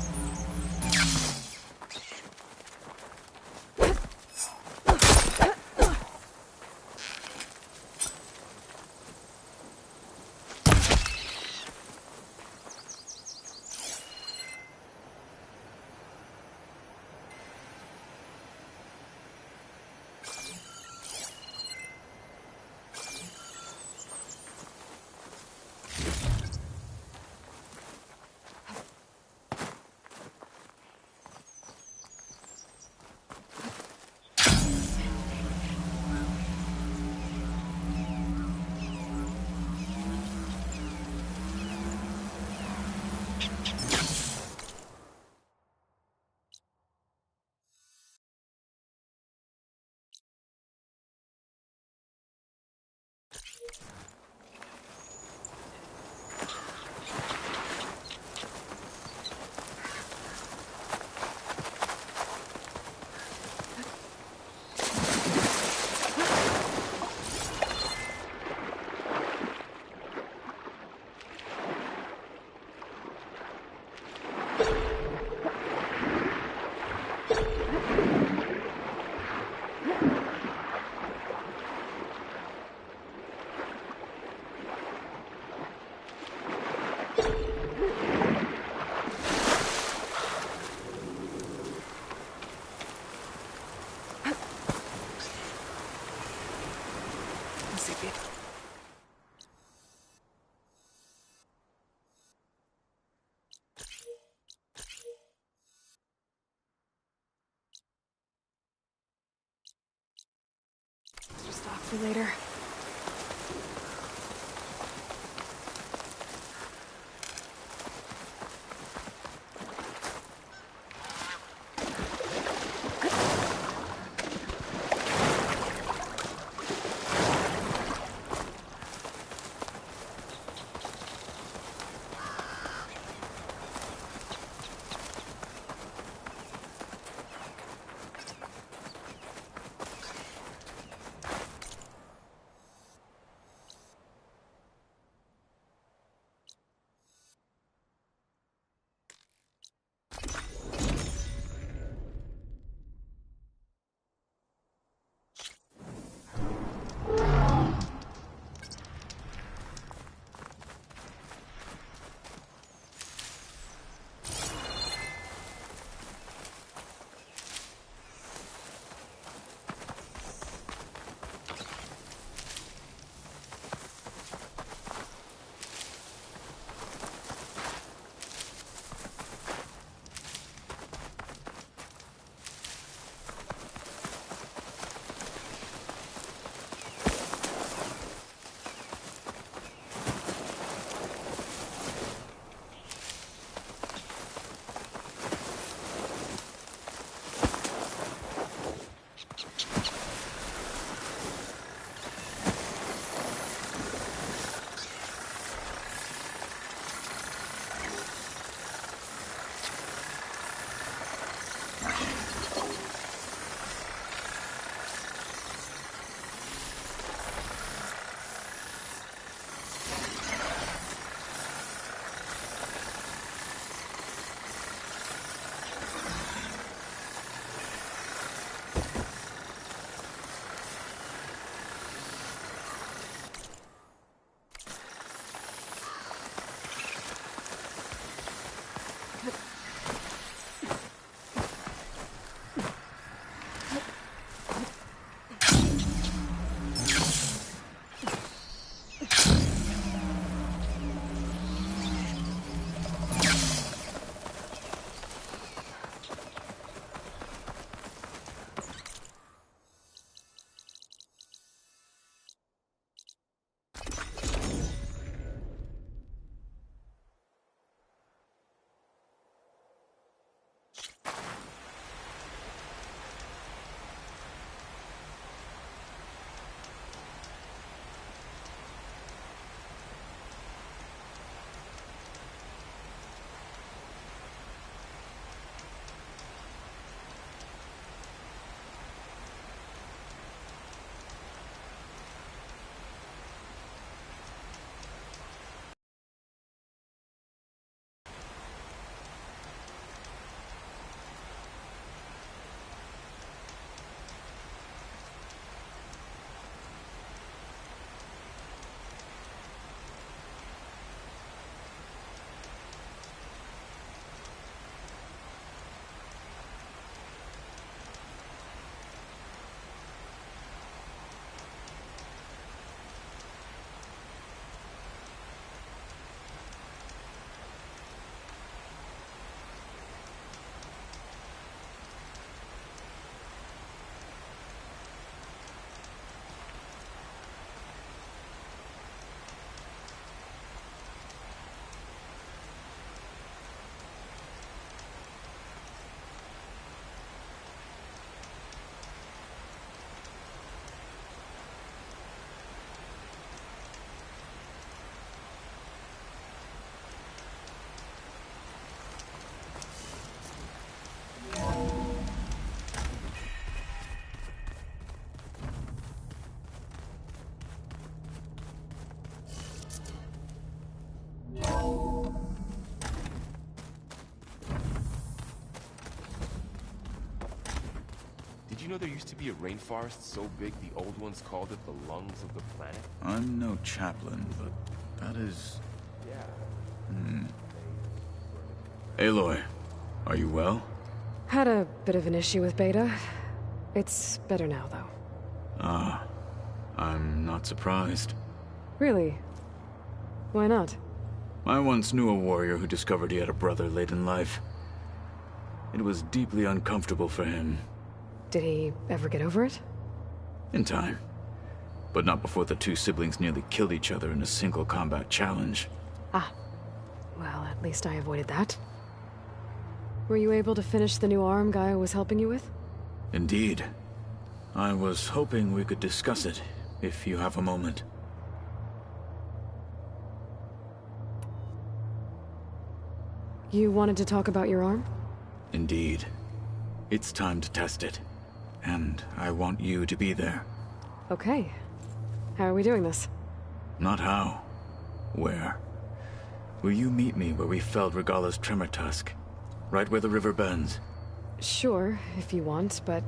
later. Did you know there used to be a rainforest so big the old ones called it the lungs of the planet? I'm no chaplain, but that is... Yeah. Aloy, are you well? Had a bit of an issue with Beta. It's better now, though. Ah, I'm not surprised. Really? Why not? I once knew a warrior who discovered he had a brother late in life. It was deeply uncomfortable for him. Did he ever get over it? In time. but not before the two siblings nearly killed each other in a single combat challenge. Ah. Well, at least I avoided that. Were you able to finish the new arm Gaia was helping you with? Indeed. I was hoping we could discuss it, if you have a moment. You wanted to talk about your arm? Indeed. It's time to test it. And I want you to be there. Okay. How are we doing this? Not how. Where. Will you meet me where we felled Regalla's tremor tusk? Right where the river bends? Sure, if you want, but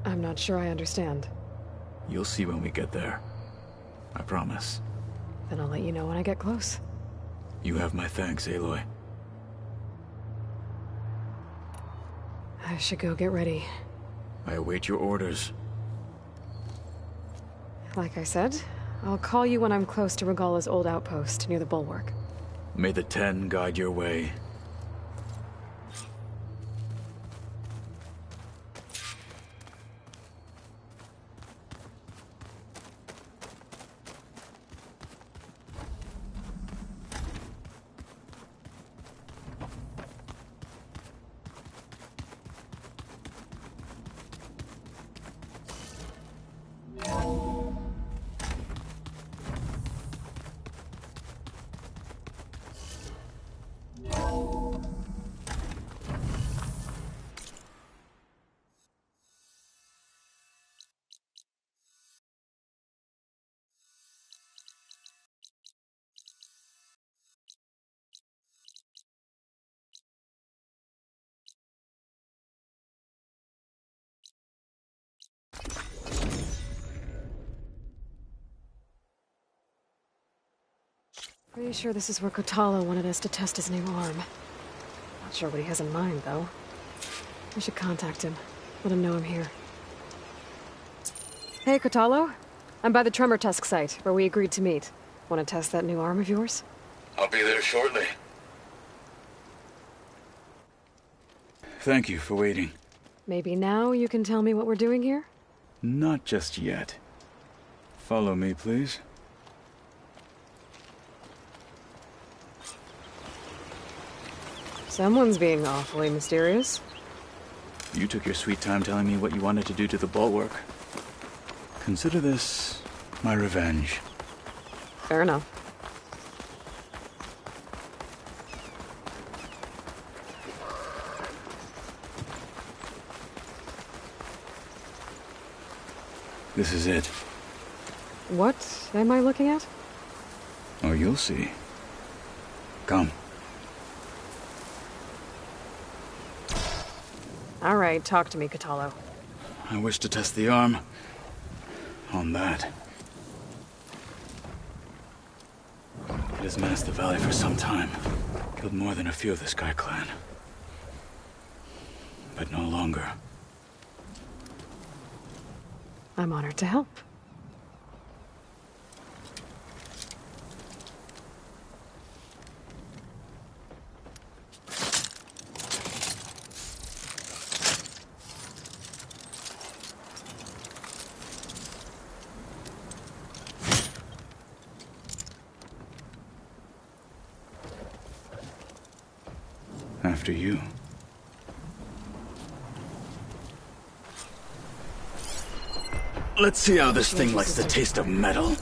I'm not sure I understand. You'll see when we get there. I promise. Then I'll let you know when I get close. You have my thanks, Aloy. I should go get ready. I await your orders. Like I said, I'll call you when I'm close to Regalla's old outpost near the bulwark. May the Ten guide your way. Pretty sure this is where Kotallo wanted us to test his new arm. Not sure what he has in mind, though. I should contact him. Let him know I'm here. Hey, Kotallo. I'm by the Tremor Tusk site, where we agreed to meet. Want to test that new arm of yours? I'll be there shortly. Thank you for waiting. Maybe now you can tell me what we're doing here? Not just yet. Follow me, please. Someone's being awfully mysterious. You took your sweet time telling me what you wanted to do to the bulwark. Consider this my revenge. Fair enough. This is it. What am I looking at? Oh, you'll see. Come. All right, talk to me, Kotallo. I wish to test the arm on that. It has menaced the valley for some time. Killed more than a few of the Sky Clan. But no longer. I'm honored to help. After you. Let's see how this thing likes the taste of metal.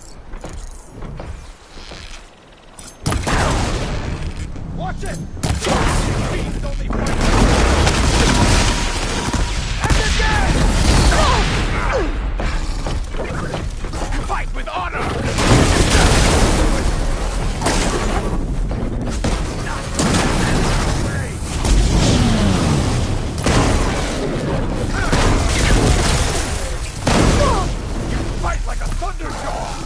Watch it! Beast only fight. And again! Fight with honor! Fight like a thunderjaw!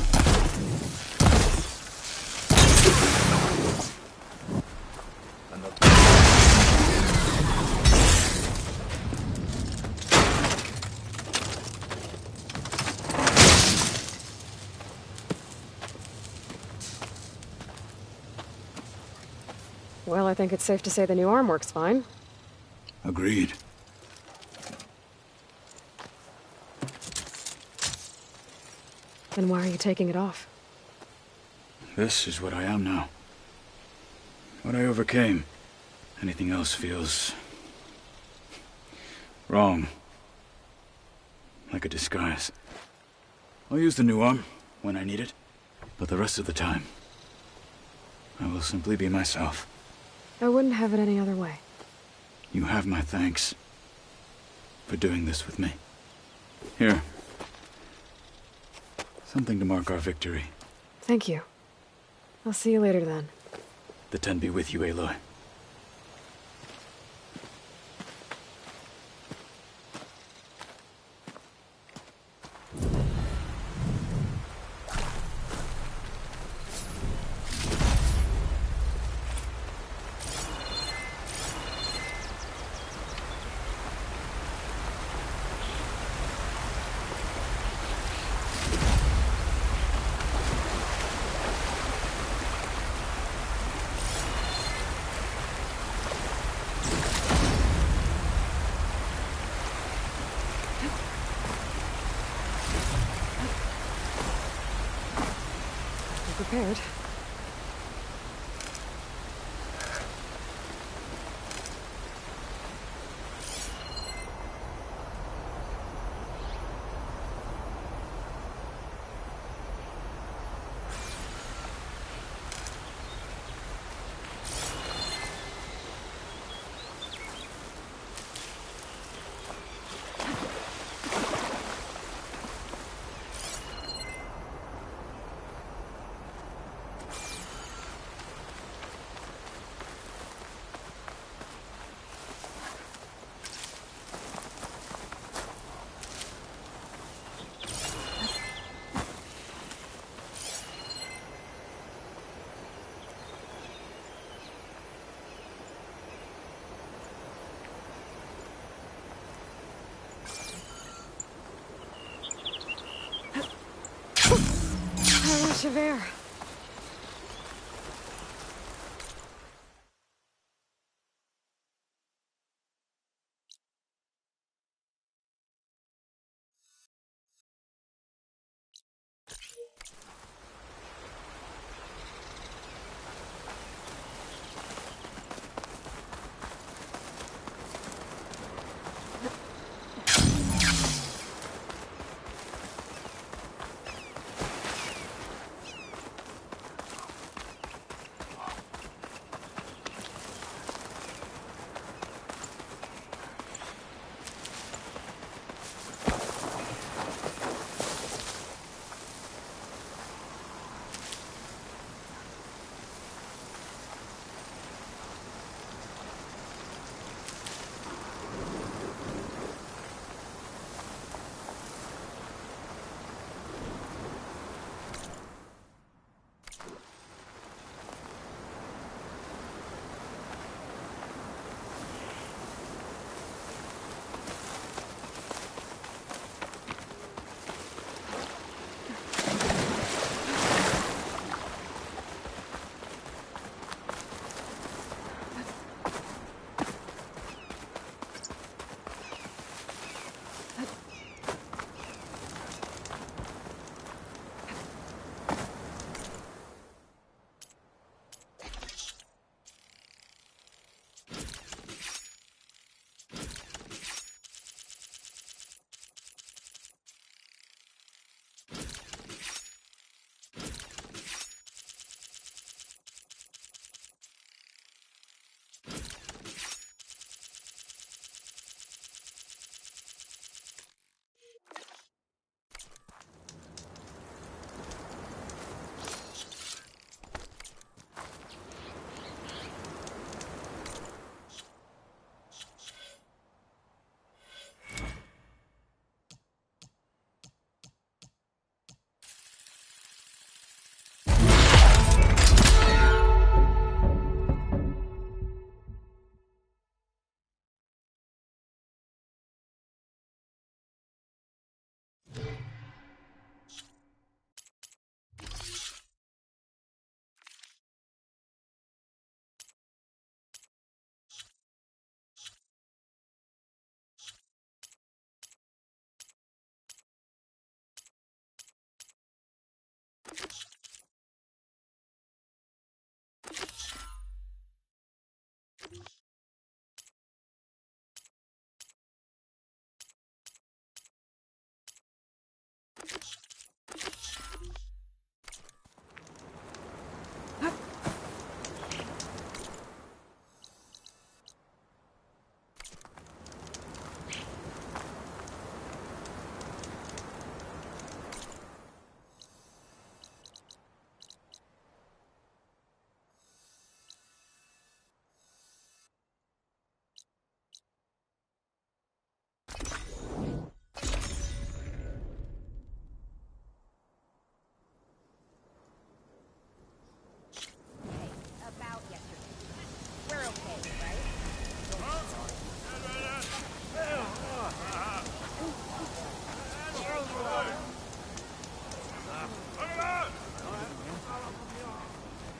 Well, I think it's safe to say the new arm works fine. Agreed. Then why are you taking it off? This is what I am now. What I overcame. Anything else feels... wrong. Like a disguise. I'll use the new arm when I need it, but the rest of the time, I will simply be myself. I wouldn't have it any other way. You have my thanks for doing this with me. Here. Something to mark our victory. Thank you. I'll see you later then. The Ten be with you, Aloy. Prepared. Javert.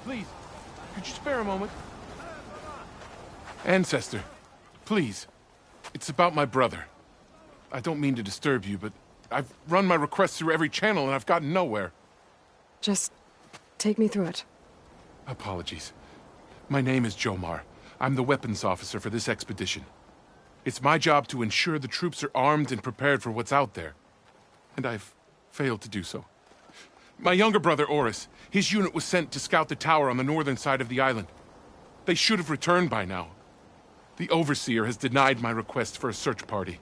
Please, could you spare a moment? Ancestor, please. It's about my brother. I don't mean to disturb you, but I've run my requests through every channel and I've gotten nowhere. Just take me through it. Apologies. My name is Jomar. I'm the weapons officer for this expedition. It's my job to ensure the troops are armed and prepared for what's out there. And I've failed to do so. My younger brother, Oris, his unit was sent to scout the tower on the northern side of the island. They should have returned by now. The Overseer has denied my request for a search party,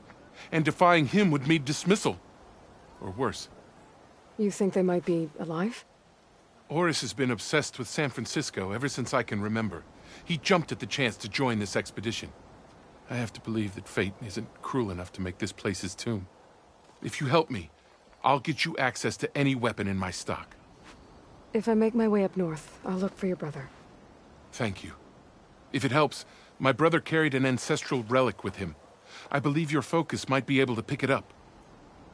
and defying him would mean dismissal. Or worse. You think they might be alive? Oris has been obsessed with San Francisco ever since I can remember. He jumped at the chance to join this expedition. I have to believe that fate isn't cruel enough to make this place his tomb. If you help me, I'll get you access to any weapon in my stock. If I make my way up north, I'll look for your brother. Thank you. If it helps, my brother carried an ancestral relic with him. I believe your focus might be able to pick it up.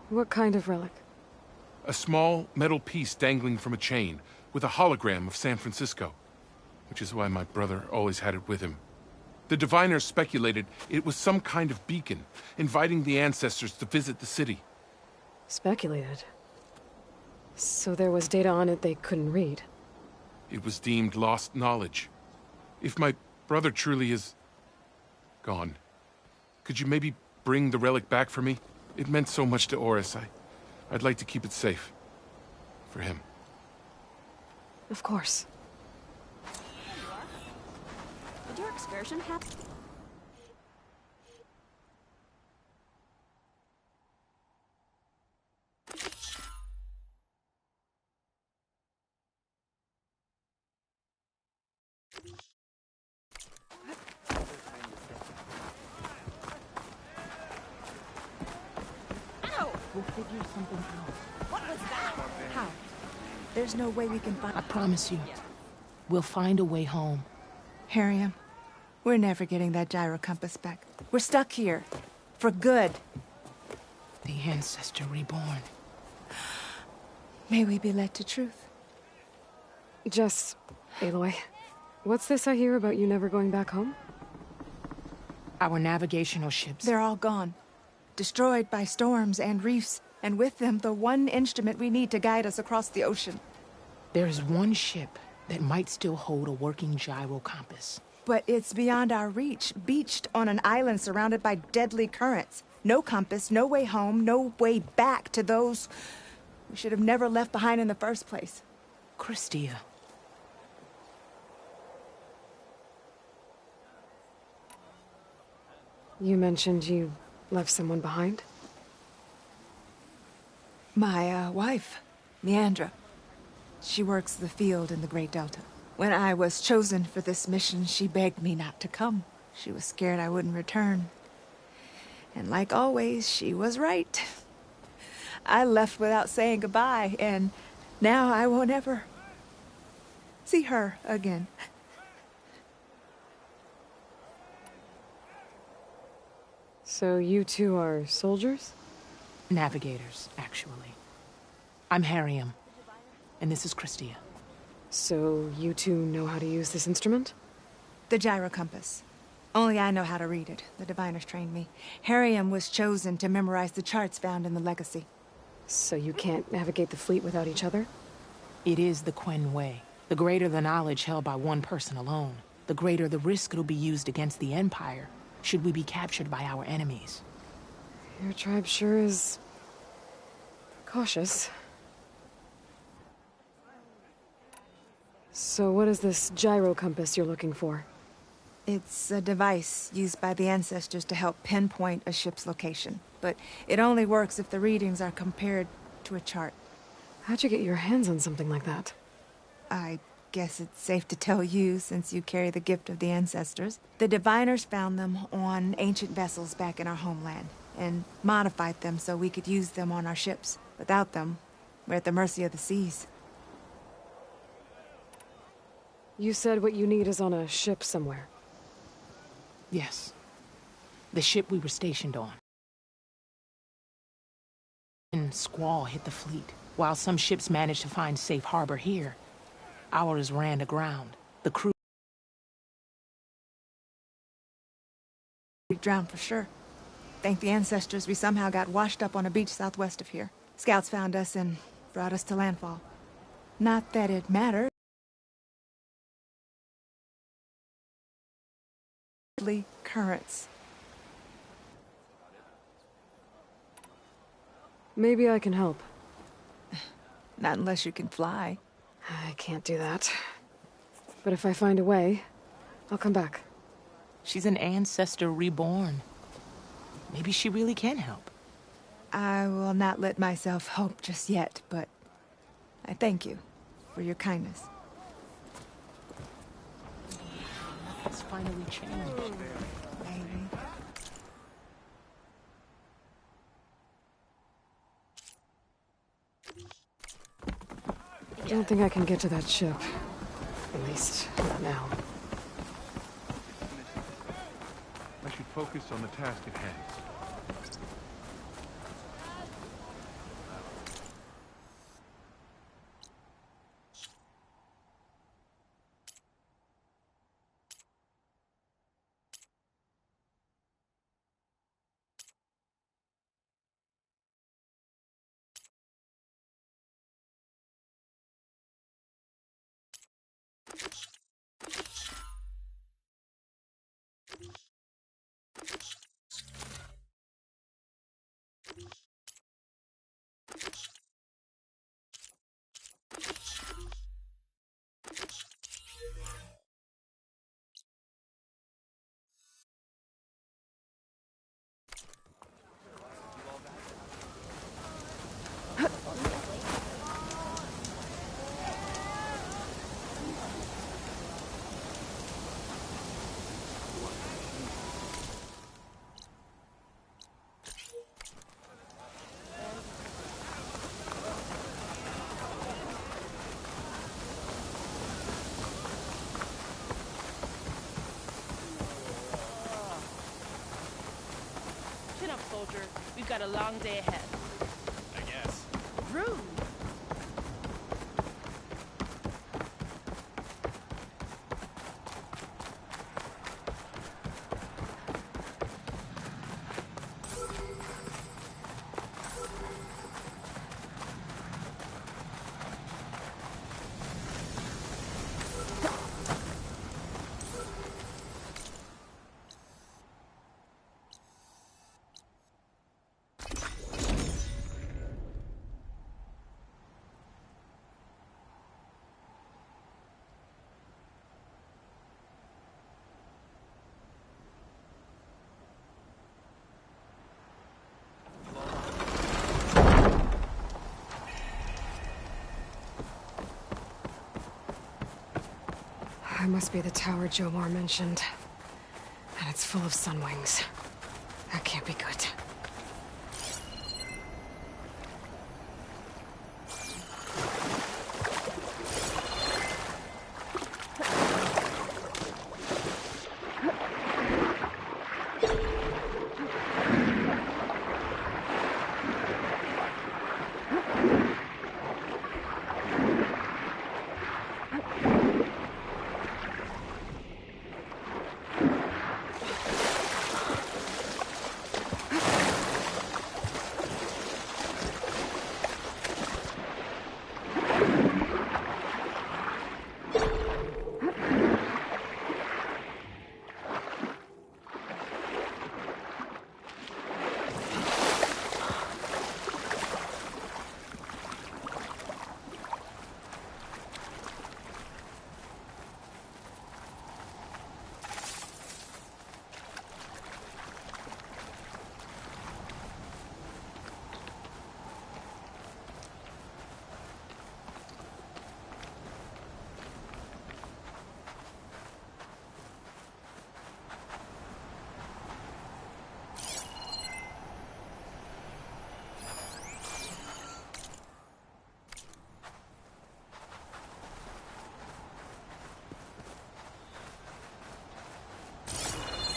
What kind of relic? A small metal piece dangling from a chain, with a hologram of San Francisco. Which is why my brother always had it with him. The diviners speculated it was some kind of beacon, inviting the ancestors to visit the city. Speculated? So there was data on it they couldn't read? It was deemed lost knowledge. If my brother truly is gone, could you maybe bring the relic back for me? It meant so much to Oris. I'd like to keep it safe. For him. Of course. Did your excursion happen? We'll figure something out. What was that? How? There's no way we can find... I promise you, we'll find a way home. Harriam, we're never getting that gyro compass back. We're stuck here. For good. The Ancestor reborn. May we be led to truth. Jess, Aloy, what's this I hear about you never going back home? Our navigational ships. They're all gone. Destroyed by storms and reefs, and with them the one instrument we need to guide us across the ocean. There is one ship that might still hold a working gyro compass. But it's beyond our reach, beached on an island surrounded by deadly currents. No compass, no way home, no way back to those we should have never left behind in the first place. Christia. You mentioned you left someone behind? My, wife, Leandra. She works the field in the Great Delta. When I was chosen for this mission, she begged me not to come. She was scared I wouldn't return. And like always, she was right. I left without saying goodbye, and now I won't ever see her again. So you two are soldiers? Navigators, actually. I'm Harriam, and this is Christia. So you two know how to use this instrument? The gyro compass. Only I know how to read it. The diviners trained me. Harriam was chosen to memorize the charts found in the Legacy. So you can't navigate the fleet without each other? It is the Quen way. The greater the knowledge held by one person alone, the greater the risk it'll be used against the Empire, should we be captured by our enemies. Your tribe sure is... cautious. So what is this gyro compass you're looking for? It's a device used by the ancestors to help pinpoint a ship's location. But it only works if the readings are compared to a chart. How'd you get your hands on something like that? I guess it's safe to tell you, since you carry the gift of the ancestors. The diviners found them on ancient vessels back in our homeland, and modified them so we could use them on our ships. Without them, we're at the mercy of the seas. You said what you need is on a ship somewhere. Yes. The ship we were stationed on. And squall hit the fleet. While some ships managed to find safe harbor here, ours ran aground. The crew drowned for sure. Thank the ancestors we somehow got washed up on a beach southwest of here. Scouts found us and brought us to landfall. Not that it mattered. Currents. Maybe I can help. Not unless you can fly. I can't do that. But if I find a way, I'll come back. She's an ancestor reborn. Maybe she really can help. I will not let myself hope just yet, but I thank you for your kindness. It's finally changed. Maybe. I don't think I can get to that ship. At least, not now. I should focus on the task at hand. Soldier, we've got a long day ahead. I guess. Rude. That must be the tower Jomar mentioned. And it's full of sunwings. That can't be good.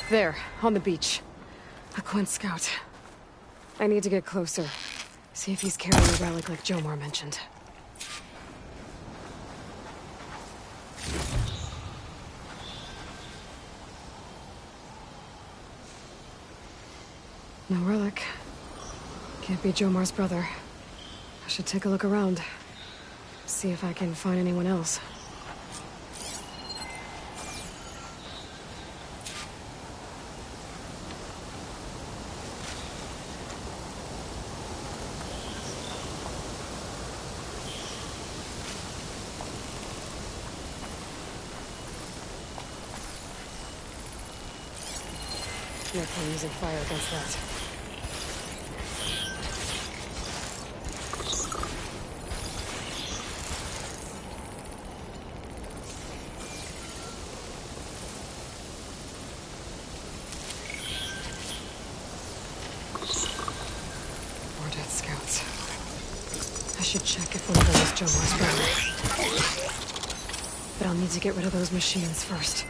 There, on the beach. A Quint scout. I need to get closer. See if he's carrying a relic like Jomar mentioned. No relic. Can't be Jomar's brother. I should take a look around. See if I can find anyone else. No point using fire against that. More dead scouts. I should check if one of them is Jomar's brother. But I'll need to get rid of those machines first.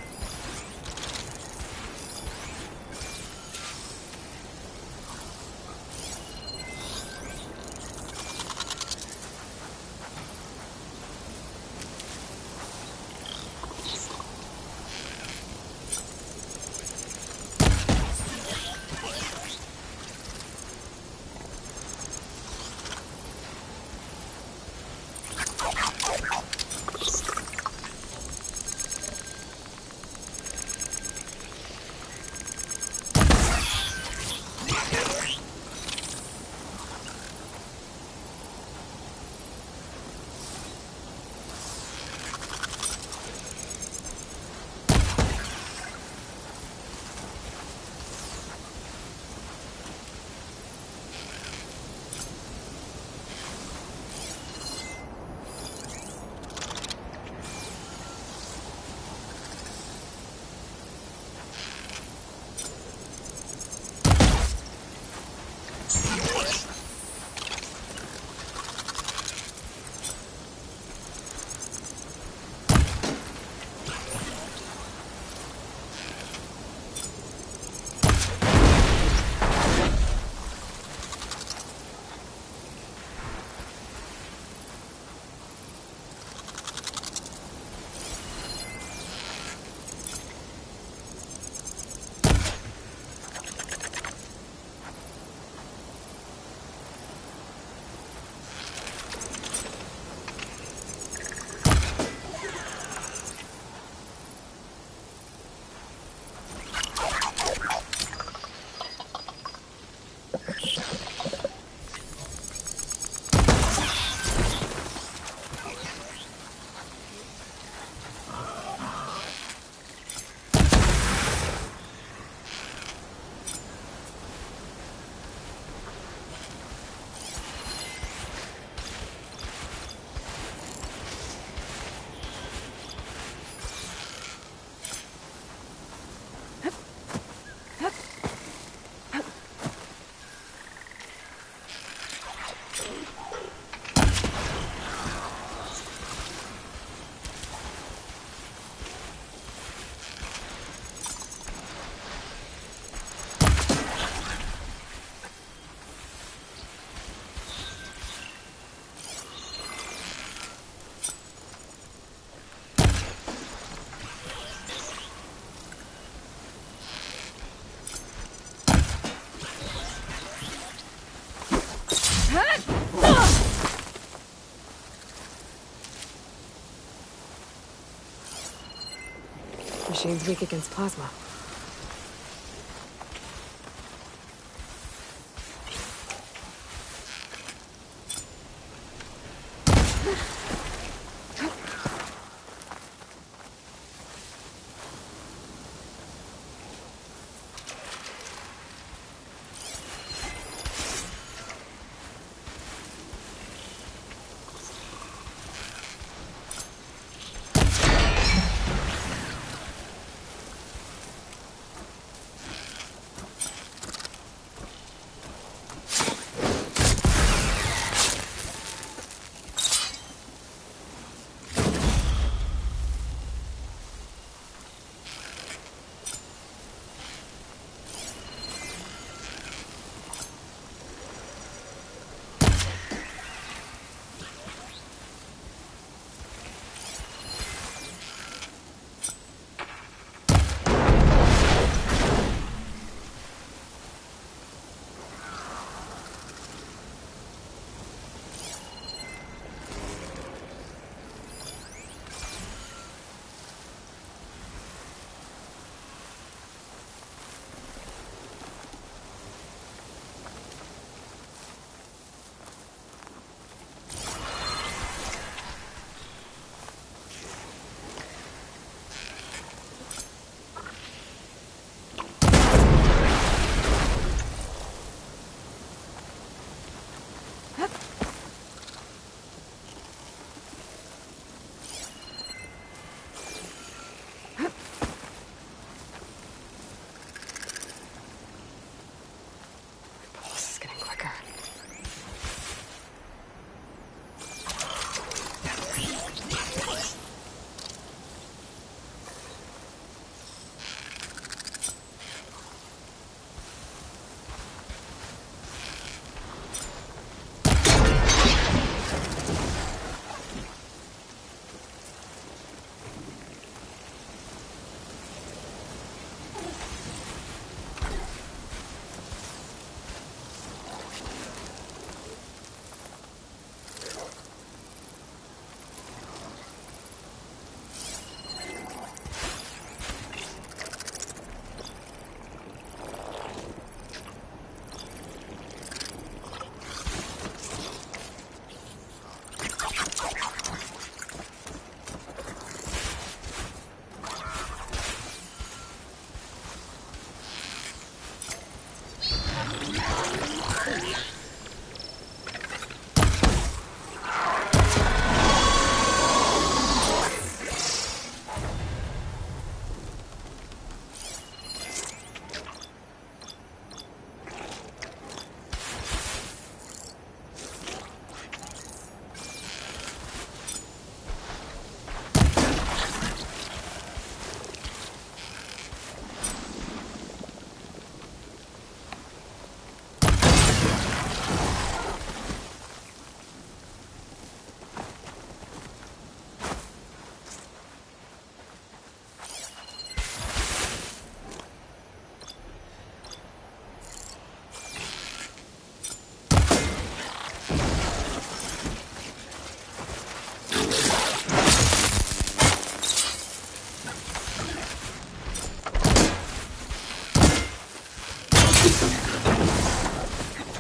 Machine's weak against plasma.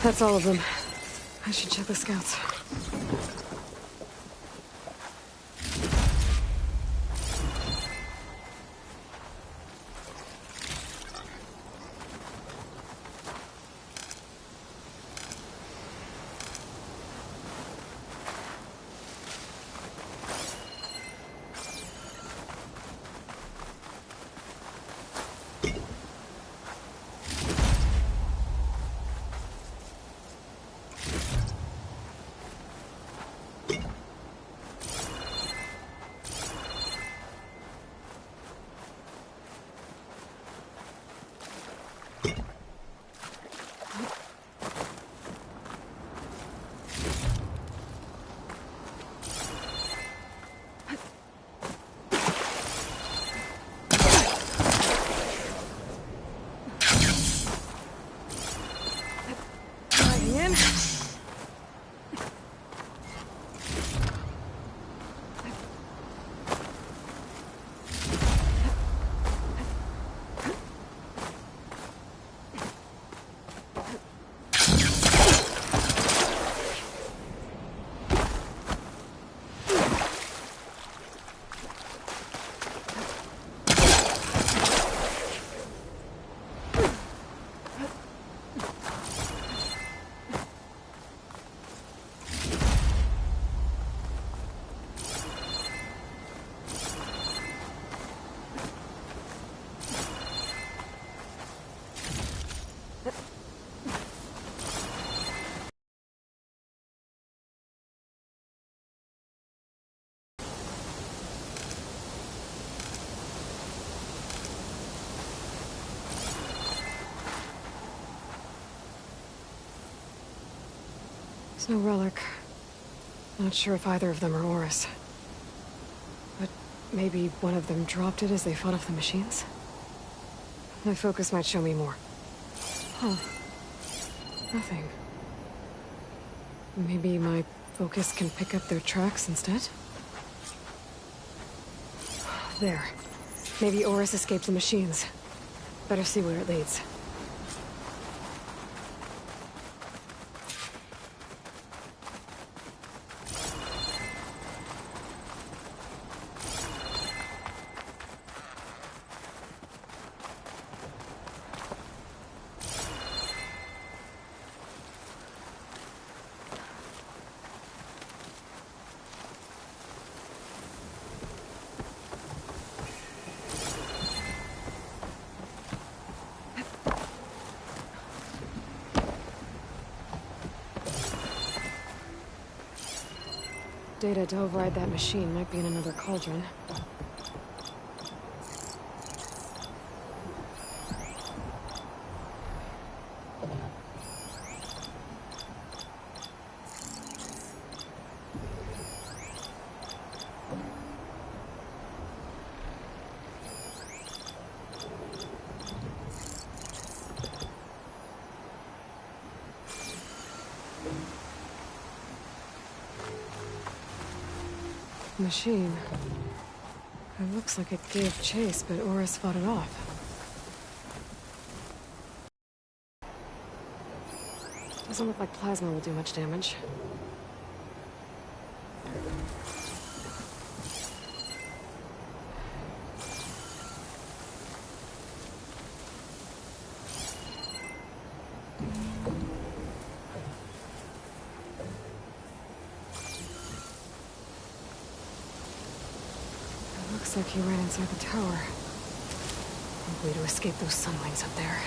That's all of them. I should check the scouts. There's no relic. Not sure if either of them are Horus. But maybe one of them dropped it as they fought off the machines? My focus might show me more. Huh. Nothing. Maybe my focus can pick up their tracks instead? There. Maybe Horus escaped the machines. Better see where it leads. Data to override that machine might be in another cauldron. Machine. It looks like it gave chase, but Horus fought it off. Doesn't look like plasma will do much damage. Looks like he ran inside the tower. No way to escape those sunwings up there.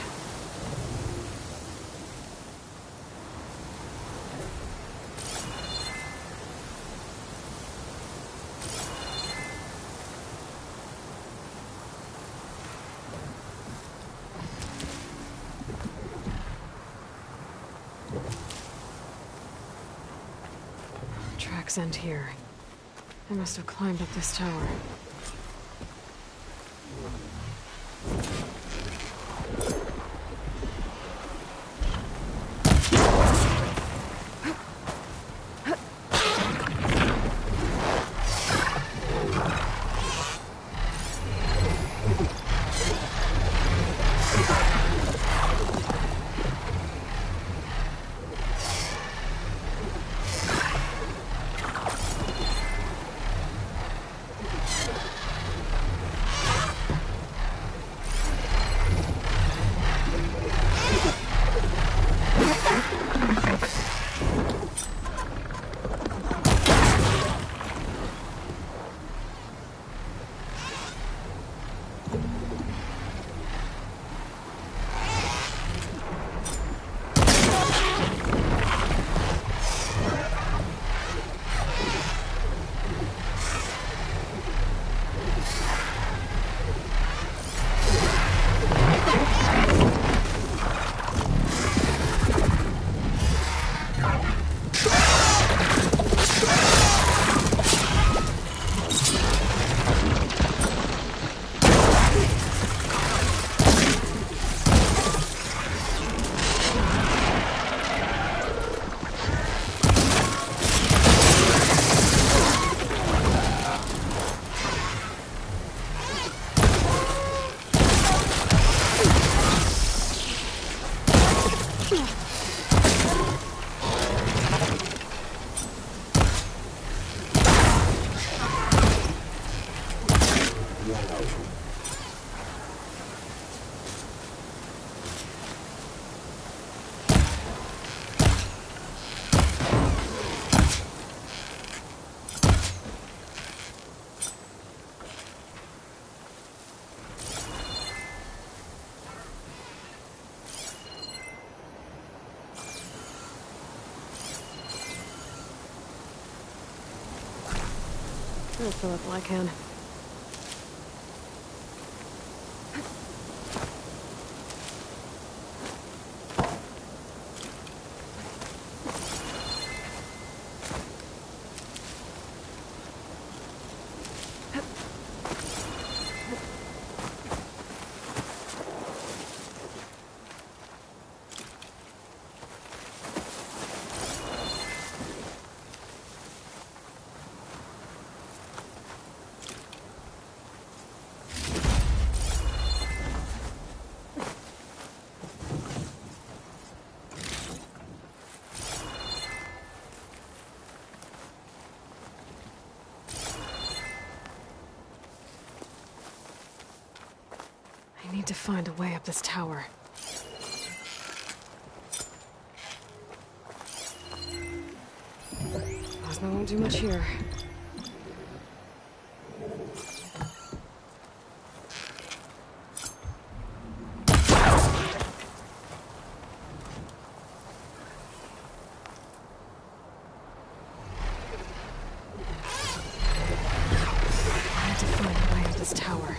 Tracks end here. I must have climbed up this tower. I'll fill up like can. I need to find a way up this tower. Ozma won't do much here. I need to find a way up this tower.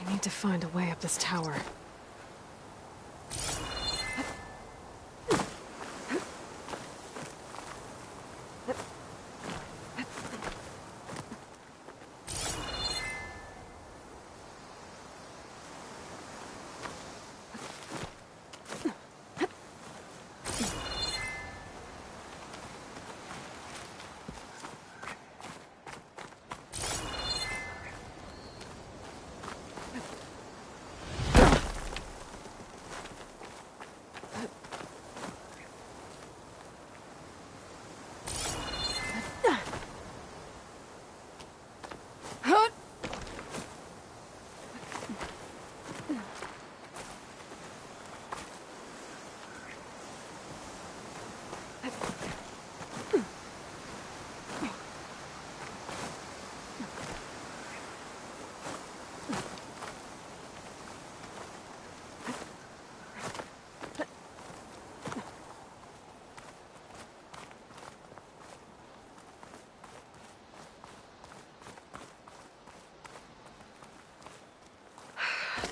I need to find a way up this tower.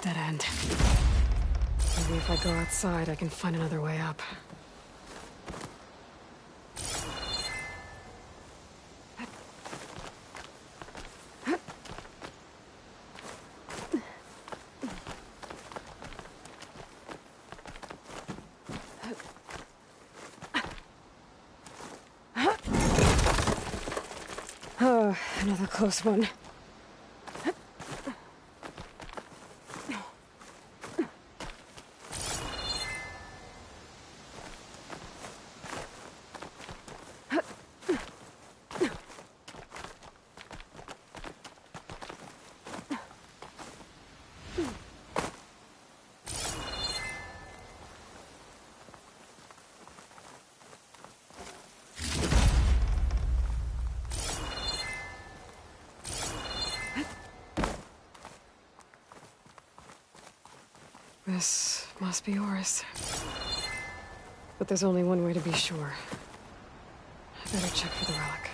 dead end. Maybe if I go outside, I can find another way up. Oh, another close one. This must be Horus. But there's only one way to be sure. I better check for the relic.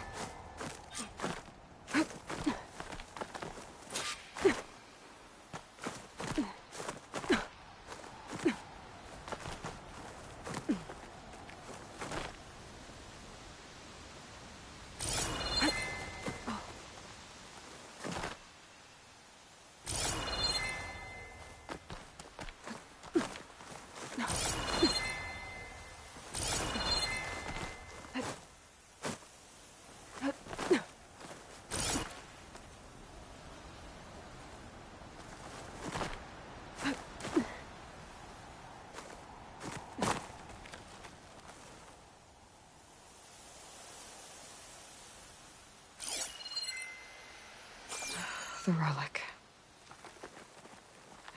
The relic.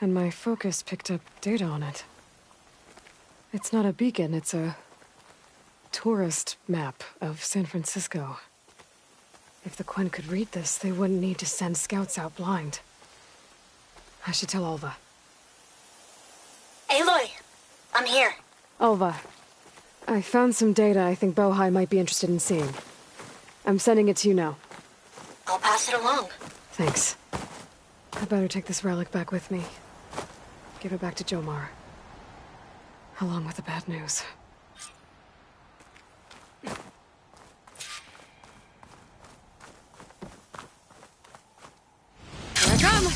And my focus picked up data on it. It's not a beacon, it's a tourist map of San Francisco. If the Quen could read this, they wouldn't need to send scouts out blind. I should tell Alva. Aloy, I'm here. Alva, I found some data I think Bohai might be interested in seeing. I'm sending it to you now. I'll pass it along. Thanks. I better take this relic back with me. Give it back to Jomar. Along with the bad news. Here I come!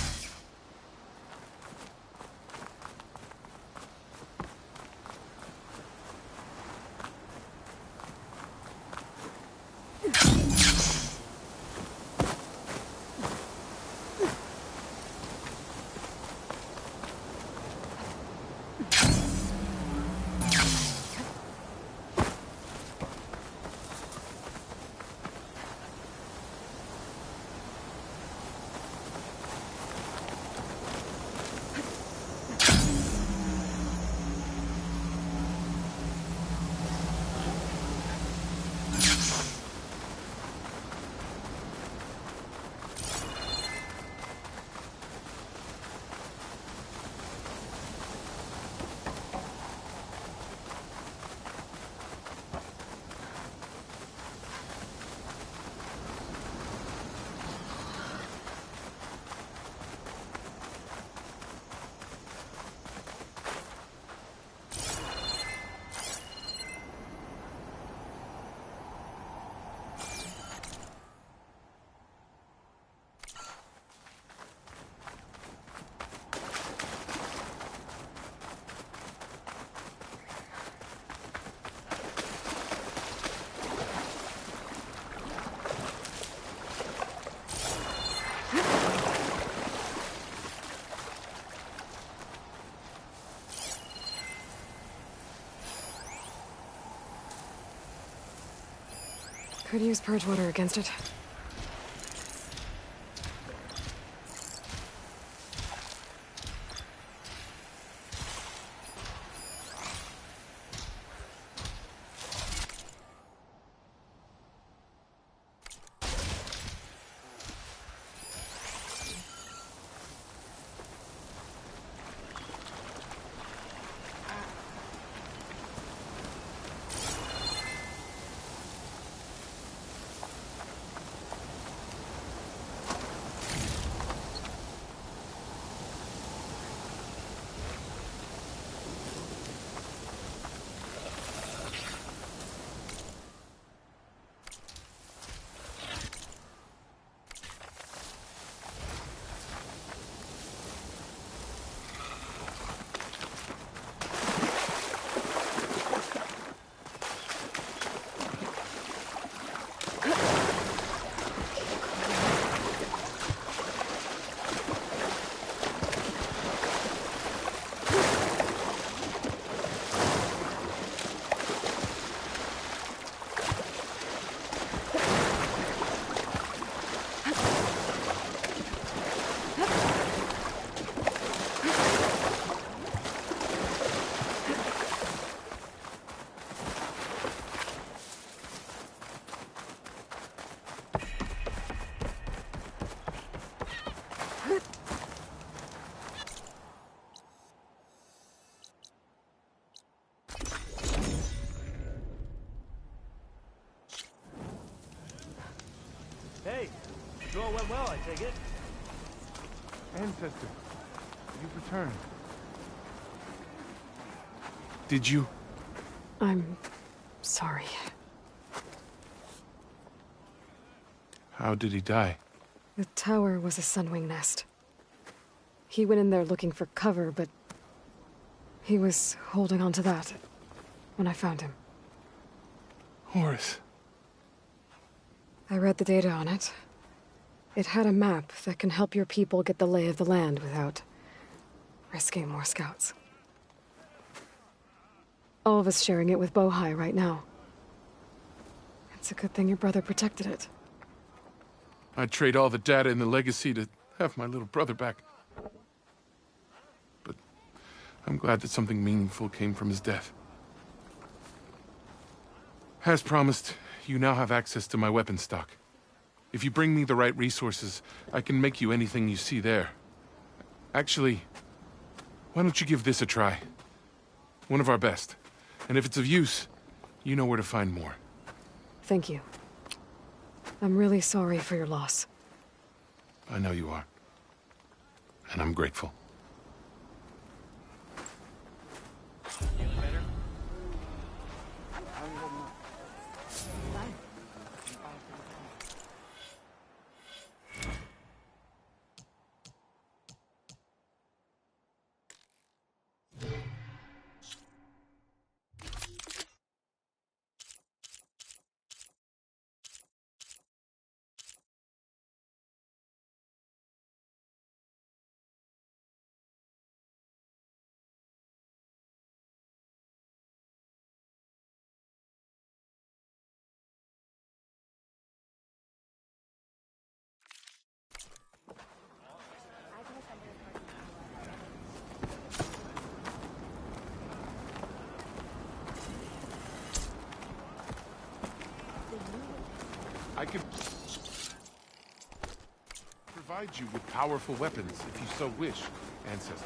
Could use purge water against it. So it went well, I take it. Ancestor, you've returned. Did you? I'm sorry. How did he die? The tower was a sunwing nest. He went in there looking for cover, but he was holding on to that when I found him. Horus. I read the data on it. It had a map that can help your people get the lay of the land without risking more scouts. All of us sharing it with Bohai right now. It's a good thing your brother protected it. I'd trade all the data in the legacy to have my little brother back. But I'm glad that something meaningful came from his death. As promised, you now have access to my weapon stock. If you bring me the right resources, I can make you anything you see there. Actually, why don't you give this a try? One of our best. And if it's of use, you know where to find more. Thank you. I'm really sorry for your loss. I know you are. And I'm grateful. I can provide you with powerful weapons if you so wish, Ancestor.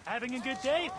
Having a good day?